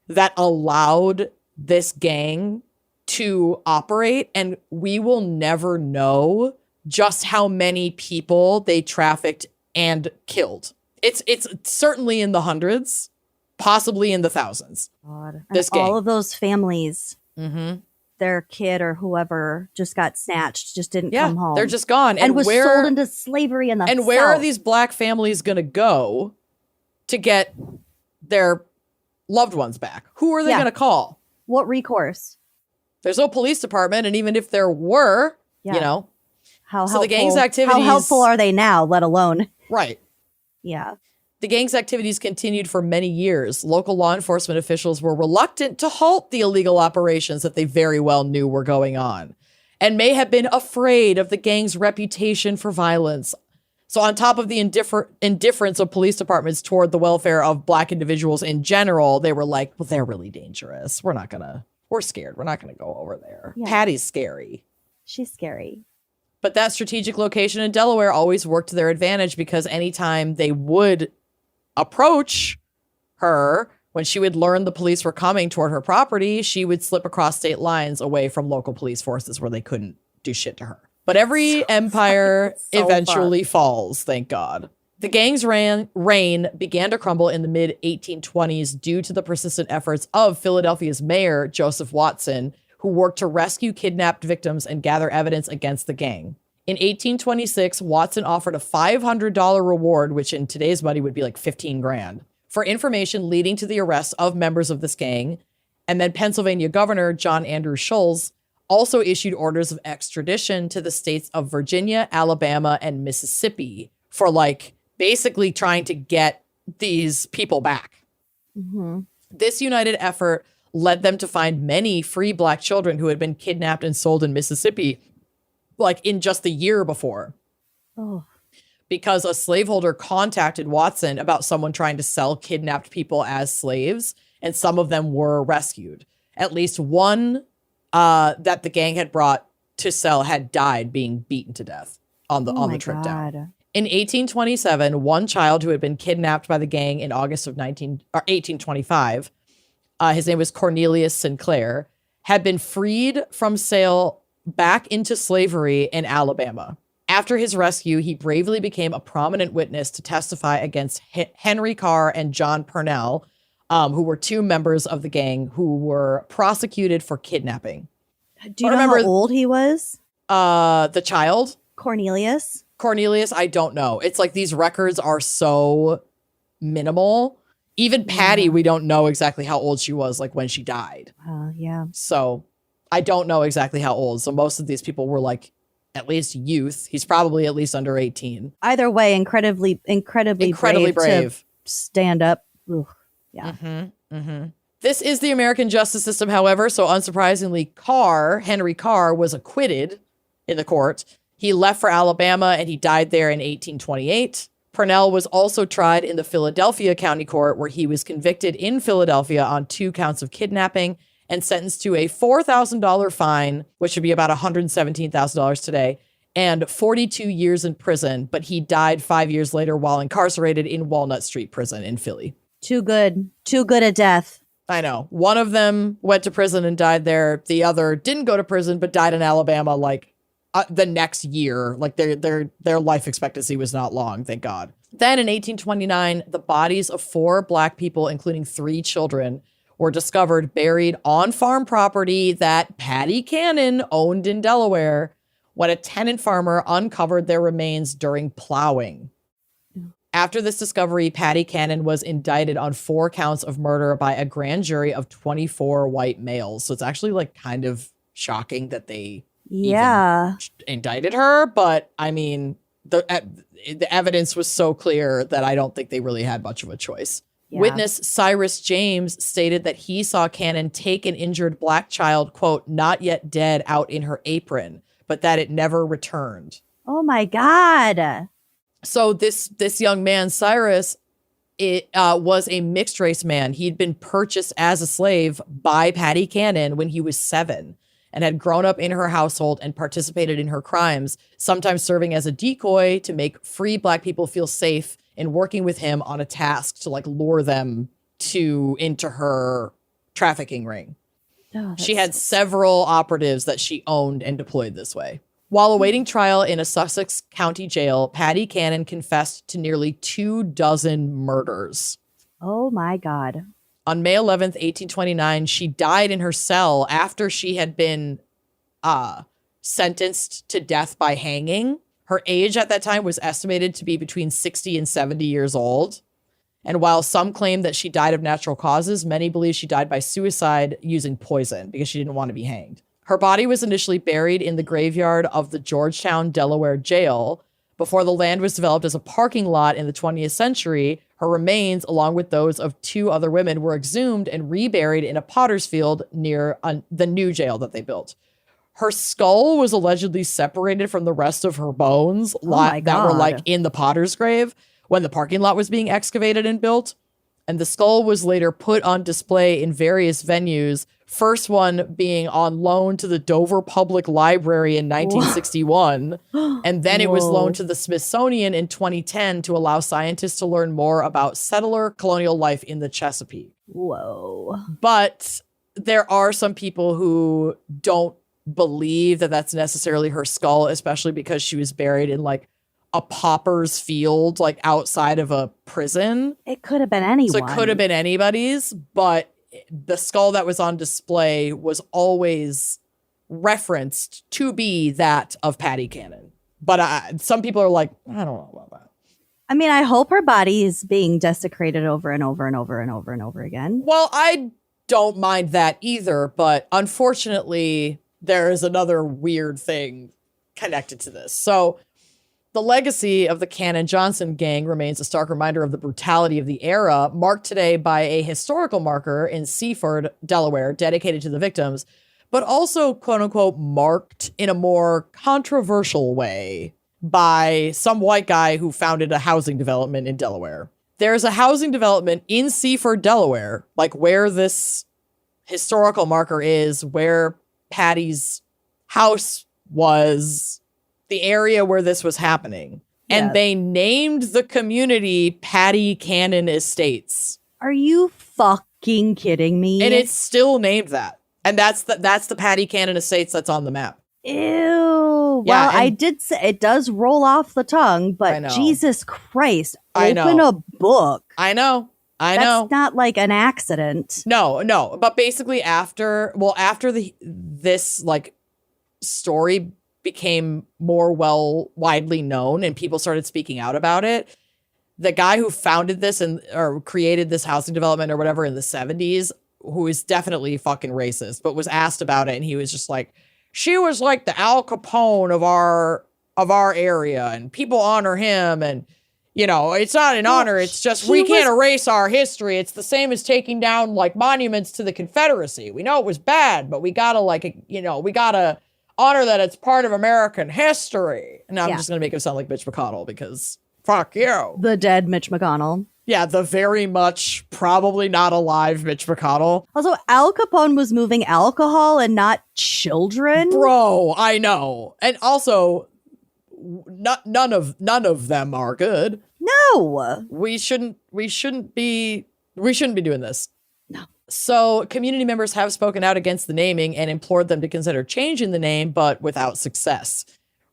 that allowed this gang to operate. And we will never know just how many people they trafficked and killed. It's certainly in the hundreds, possibly in the thousands. God. This and all gang. of those families, their kid or whoever just got snatched, just didn't come home. They're just gone. And was sold into slavery in the And where are South. these black families going to go to get their loved ones back? Who are they going to call? What recourse? There's no police department. And even if there were, you know. How So helpful, the gang's activities. How helpful are they now, let alone? Right. Yeah. The gang's activities continued for many years. Local law enforcement officials were reluctant to halt the illegal operations that they very well knew were going on, and may have been afraid of the gang's reputation for violence. So on top of the indifference of police departments toward the welfare of black individuals in general, they were like, well, they're really dangerous. We're scared. We're not going to go over there. Yeah. Patty's scary. She's scary. But that strategic location in Delaware always worked to their advantage, because anytime they would approach her, when she would learn the police were coming toward her property, she would slip across state lines away from local police forces where they couldn't do shit to her. But every empire eventually falls, thank God. The gang's reign began to crumble in the mid-1820s due to the persistent efforts of Philadelphia's mayor, Joseph Watson, who worked to rescue kidnapped victims and gather evidence against the gang. In 1826, Watson offered a $500 reward, which in today's money would be like $15,000, for information leading to the arrest of members of this gang. And then Pennsylvania Governor John Andrew Schulz also issued orders of extradition to the states of Virginia, Alabama, and Mississippi for like basically trying to get these people back. This united effort led them to find many free black children who had been kidnapped and sold in Mississippi, like in just the year before. Because a slaveholder contacted Watson about someone trying to sell kidnapped people as slaves, and some of them were rescued. At least one that the gang had brought to sell had died being beaten to death on the trip down. In 1827, one child who had been kidnapped by the gang in August of 1825, his name was Cornelius Sinclair, had been freed from sale back into slavery in Alabama. After his rescue, he bravely became a prominent witness to testify against Henry Carr and John Purnell, who were two members of the gang who were prosecuted for kidnapping. Do you know how old he was? The child? Cornelius, I don't know. It's like these records are so minimal. Even Patty, we don't know exactly how old she was, like when she died. Yeah. So I don't know exactly how old. So most of these people were like at least youth. He's probably at least under 18. Either way, incredibly brave. To stand up. Ooh, yeah. This is the American justice system, however. So unsurprisingly, Henry Carr, was acquitted in the court. He left for Alabama and he died there in 1828. Purnell was also tried in the Philadelphia County Court, where he was convicted in Philadelphia on 2 counts of kidnapping and sentenced to a $4,000 fine, which would be about $117,000 today, and 42 years in prison. But he died 5 years later while incarcerated in Walnut Street Prison in Philly. Too good a death. I know. One of them went to prison and died there. The other didn't go to prison, but died in Alabama like the next year. Like their life expectancy was not long, thank God. Then in 1829, the bodies of 4 black people, including 3 children, were discovered buried on farm property that Patty Cannon owned in Delaware when a tenant farmer uncovered their remains during plowing. After this discovery, Patty Cannon was indicted on 4 counts of murder by a grand jury of 24 white males. So it's actually like kind of shocking that they even indicted her. But I mean, the evidence was so clear that I don't think they really had much of a choice. Yeah. Witness Cyrus James stated that he saw Cannon take an injured black child, quote, not yet dead, out in her apron, but that it never returned. Oh my God. So this young man, Cyrus, was a mixed race man. He'd been purchased as a slave by Patty Cannon when he was 7. and had grown up in her household and participated in her crimes, sometimes serving as a decoy to make free Black people feel safe and working with him on a task to like lure them into her trafficking ring. Oh, She had several operatives that she owned and deployed this way. While awaiting trial in a Sussex County jail, Patty Cannon confessed to nearly 24 murders. Oh my God. On May 11th, 1829, she died in her cell after she had been sentenced to death by hanging. Her age at that time was estimated to be between 60 and 70 years old. And while some claim that she died of natural causes, many believe she died by suicide using poison because she didn't want to be hanged. Her body was initially buried in the graveyard of the Georgetown, Delaware jail. Before the land was developed as a parking lot in the 20th century, her remains, along with those of 2 other women, were exhumed and reburied in a potter's field near the new jail that they built. Her skull was allegedly separated from the rest of her bones that were like in the potter's grave when the parking lot was being excavated and built. And the skull was later put on display in various venues, first one being on loan to the Dover Public Library in 1961. And then it was loaned to the Smithsonian in 2010 to allow scientists to learn more about settler colonial life in the Chesapeake. Whoa. But there are some people who don't believe that that's necessarily her skull, especially because she was buried in like a pauper's field, like outside of a prison. It could have been anyone. So it could have been anybody's, but the skull that was on display was always referenced to be that of Patty Cannon. But some people are like, I don't know about that. I mean, I hope her body is being desecrated over and over and over and over and over again. Well, I don't mind that either, but unfortunately, there is another weird thing connected to this. So the legacy of the Cannon-Johnson gang remains a stark reminder of the brutality of the era, marked today by a historical marker in Seaford, Delaware, dedicated to the victims, but also, quote unquote, marked in a more controversial way by some white guy who founded a housing development in Delaware. There's a housing development in Seaford, Delaware, like where this historical marker is, where Patty's house was, the area where this was happening. And they named the community Patty Cannon Estates. Are you fucking kidding me? And it's still named that. And that's the Patty Cannon Estates that's on the map. Ew. Yeah, well, I did say it does roll off the tongue, but Jesus Christ, open a book. I know. That's not like an accident. No. But basically after this like story became more widely known and people started speaking out about it, the guy who founded this or created this housing development or whatever in the 70s, who is definitely fucking racist, but was asked about it and he was just like, she was like the Al Capone of our area and people honor him, and you know, it's not an honor, it's just we can't erase our history. It's the same as taking down like monuments to the Confederacy. We know it was bad, but we gotta we gotta honor that it's part of American history. And I'm just going to make him sound like Mitch McConnell because fuck you. The dead Mitch McConnell. Yeah, the very much probably not alive Mitch McConnell. Also, Al Capone was moving alcohol and not children. Bro, I know. And also, none of them are good. No. We shouldn't be doing this. No. So community members have spoken out against the naming and implored them to consider changing the name, but without success.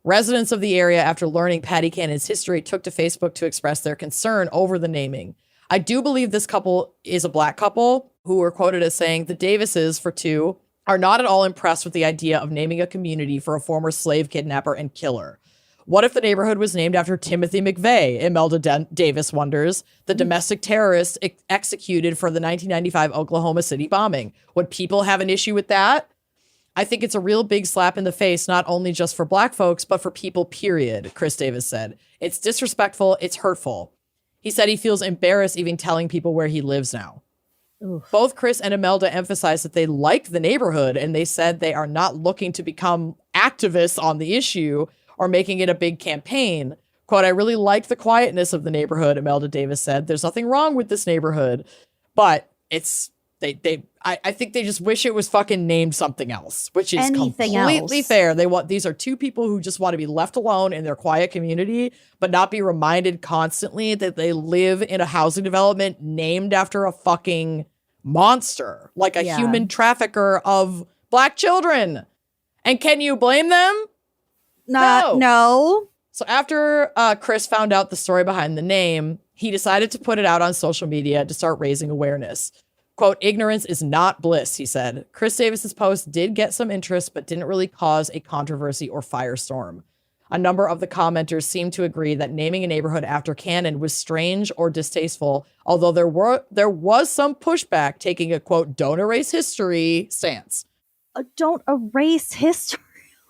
Residents of the area, after learning Patty Cannon's history, took to Facebook to express their concern over the naming. I do believe this couple is a Black couple who were quoted as saying, the Davises, for 2, are not at all impressed with the idea of naming a community for a former slave kidnapper and killer. What if the neighborhood was named after Timothy McVeigh, Imelda Davis wonders, the domestic terrorist executed for the 1995 Oklahoma City bombing? Would people have an issue with that? I think it's a real big slap in the face, not only just for Black folks, but for people, period, Chris Davis said. It's disrespectful. It's hurtful. He said he feels embarrassed even telling people where he lives now. Oof. Both Chris and Imelda emphasized that they liked the neighborhood, and they said they are not looking to become activists on the issue or making it a big campaign. Quote, I really liked the quietness of the neighborhood, Imelda Davis said. There's nothing wrong with this neighborhood, but it's I think they just wish it was fucking named something else, which is Anything completely else. fair. These are two people who just want to be left alone in their quiet community, but not be reminded constantly that they live in a housing development named after a fucking monster, like a human trafficker of Black children. And can you blame them? No. So after Chris found out the story behind the name, he decided to put it out on social media to start raising awareness. Quote, ignorance is not bliss, he said. Chris Davis's post did get some interest, but didn't really cause a controversy or firestorm. A number of the commenters seemed to agree that naming a neighborhood after Cannon was strange or distasteful, although there was some pushback taking a, quote, don't erase history stance. Don't erase history.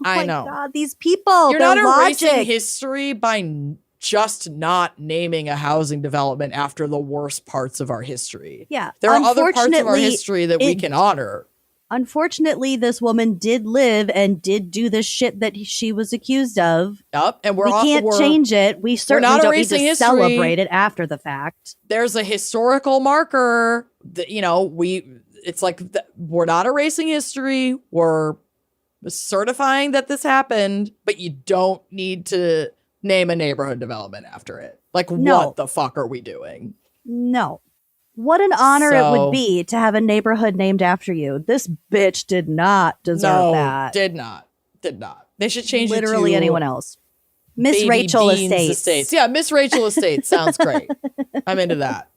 Oh I my know. God, these people. You're their not erasing logic. history by just not naming a housing development after the worst parts of our history. Yeah. There are other parts of our Unfortunately, history that we can honor. Unfortunately, this woman did live and did do the shit that she was accused of. Yep, and We can't change it. We certainly not don't need to erasing history. celebrate it after the fact. There's a historical marker that, we're not erasing history. We're certifying that this happened, but you don't need to name a neighborhood development after it. Like, No. what the fuck are we doing? No. What an honor it would be to have a neighborhood named after you. This bitch did not deserve that. Did not. They should change Literally it to anyone else. Miss Baby Rachel Beans Estates. Yeah, Miss Rachel Estates. Sounds great. I'm into that.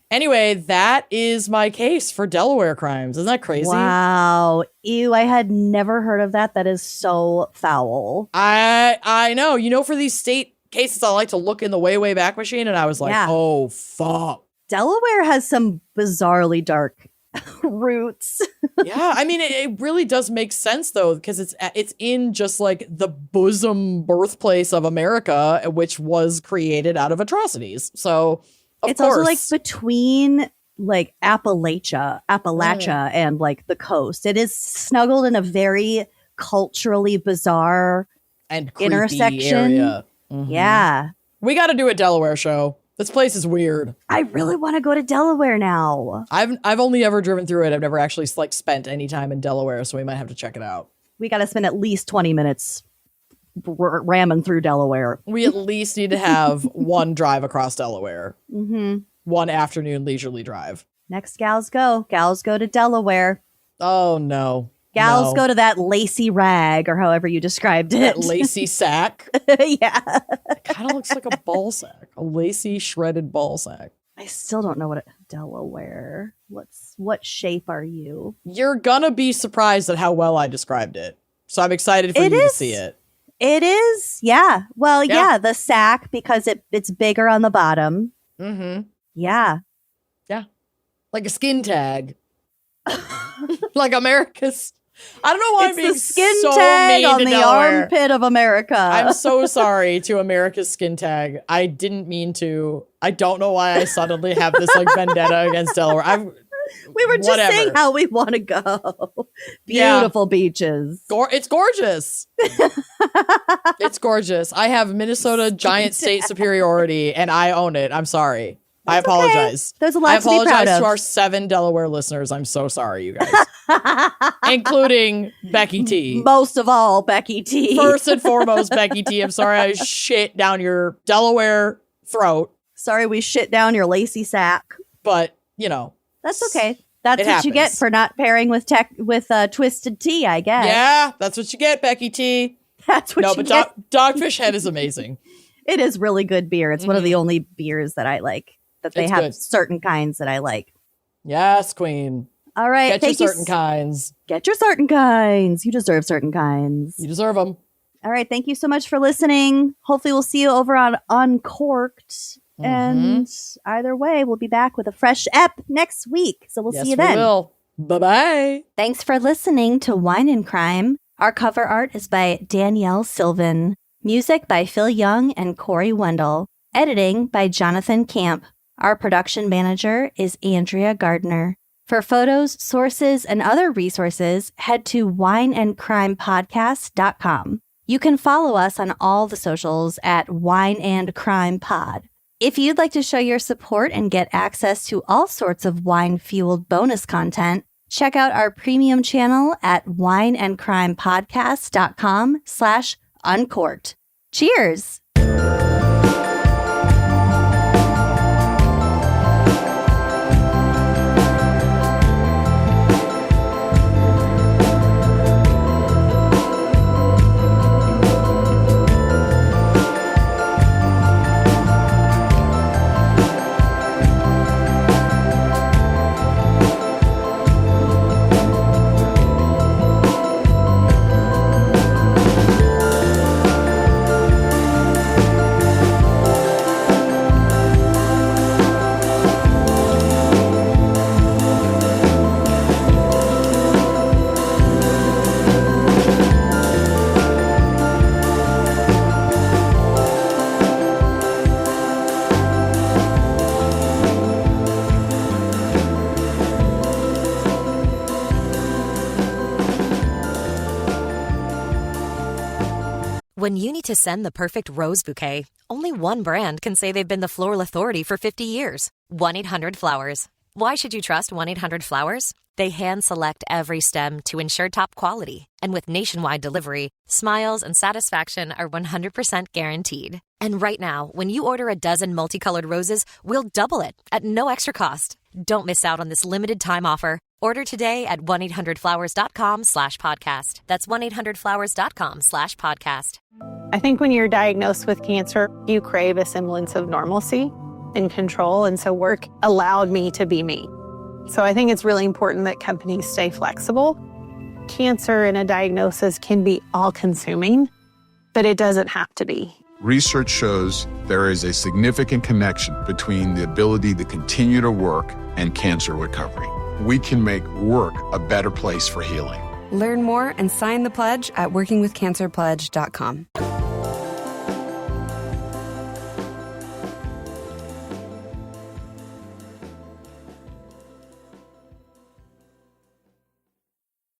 Anyway, that is my case for Delaware Crimes. Isn't that crazy? Wow. Ew, I had never heard of that. That is so foul. I know. For these state cases, I like to look in the way back machine, and I was like, oh, fuck. Delaware has some bizarrely dark roots. Yeah, I mean, it really does make sense, though, because it's in just like the bosom birthplace of America, which was created out of atrocities. So, of It's course. also like between like Appalachia and like the coast. It is snuggled in a very culturally bizarre and creepy intersection. area. Mhm. Yeah. We got to do a Delaware show. This place is weird. I really want to go to Delaware now. I've only ever driven through it. I've never actually like spent any time in Delaware, so we might have to check it out. We got to spend at least 20 minutes ramming through Delaware. We at least need to have one drive across Delaware. Mm-hmm. One afternoon leisurely drive. Next Gals Go. Gals go to Delaware. Oh, no. Gals go to that lacy rag, or however you described it. That lacy sack. Yeah. It kind of looks like a ball sack. A lacy, shredded ball sack. I still don't know what Delaware. What shape are you? You're gonna be surprised at how well I described it. So I'm excited for you to see it. It is, yeah. Well, yeah, the sack, because it's bigger on the bottom. Mm-hmm. Yeah. Yeah. Like a skin tag. Like America's. I don't know why It's I'm being the skin so tag mean on to the Delaware. armpit of America. I'm so sorry to America's skin tag. I didn't mean to. I don't know why I suddenly have this like vendetta against Delaware. We were just saying how we want to go. Beautiful beaches. It's gorgeous. It's gorgeous. I have Minnesota giant state superiority, and I own it. I'm sorry. I apologize. There's a lot to be proud I apologize of. to our 7 Delaware listeners. I'm so sorry, you guys. Including Becky T. Most of all, Becky T. First and foremost, Becky T. I'm sorry I shit down your Delaware throat. Sorry we shit down your lacy sack. But, That's okay. That's It what you get happens. for not pairing with Twisted Tea, I guess. yeah, that's what you get, Becky T. That's what No, you but get. Dogfish Head is amazing. It is really good beer. It's one of the only beers that I like. That they It's have good. certain kinds that I like. Yes, queen. All right. Get thank your you. certain kinds. Get your certain kinds. You deserve certain kinds. You deserve them. All right. Thank you so much for listening. Hopefully we'll see you over on Uncorked. And either way, we'll be back with a fresh ep next week. So we'll see you then. We will. Bye-bye. Thanks for listening to Wine and Crime. Our cover art is by Danielle Sylvan. Music by Phil Young and Corey Wendell. Editing by Jonathan Camp. Our production manager is Andrea Gardner. For photos, sources, and other resources, head to wineandcrimepodcast.com. You can follow us on all the socials at Wine and Crime Pod. If you'd like to show your support and get access to all sorts of wine-fueled bonus content, check out our premium channel at wineandcrimepodcast.com/uncorked. Cheers! When you need to send the perfect rose bouquet, only one brand can say they've been the floral authority for 50 years. 1-800-Flowers. Why should you trust 1-800-Flowers? They hand-select every stem to ensure top quality. And with nationwide delivery, smiles and satisfaction are 100% guaranteed. And right now, when you order a dozen multicolored roses, we'll double it at no extra cost. Don't miss out on this limited time offer. Order today at 1-800-Flowers.com/podcast. That's 1-800-Flowers.com/podcast. I think when you're diagnosed with cancer, you crave a semblance of normalcy and control. And so work allowed me to be me. So I think it's really important that companies stay flexible. Cancer and a diagnosis can be all-consuming, but it doesn't have to be. Research shows there is a significant connection between the ability to continue to work and cancer recovery. We can make work a better place for healing. Learn more and sign the pledge at workingwithcancerpledge.com.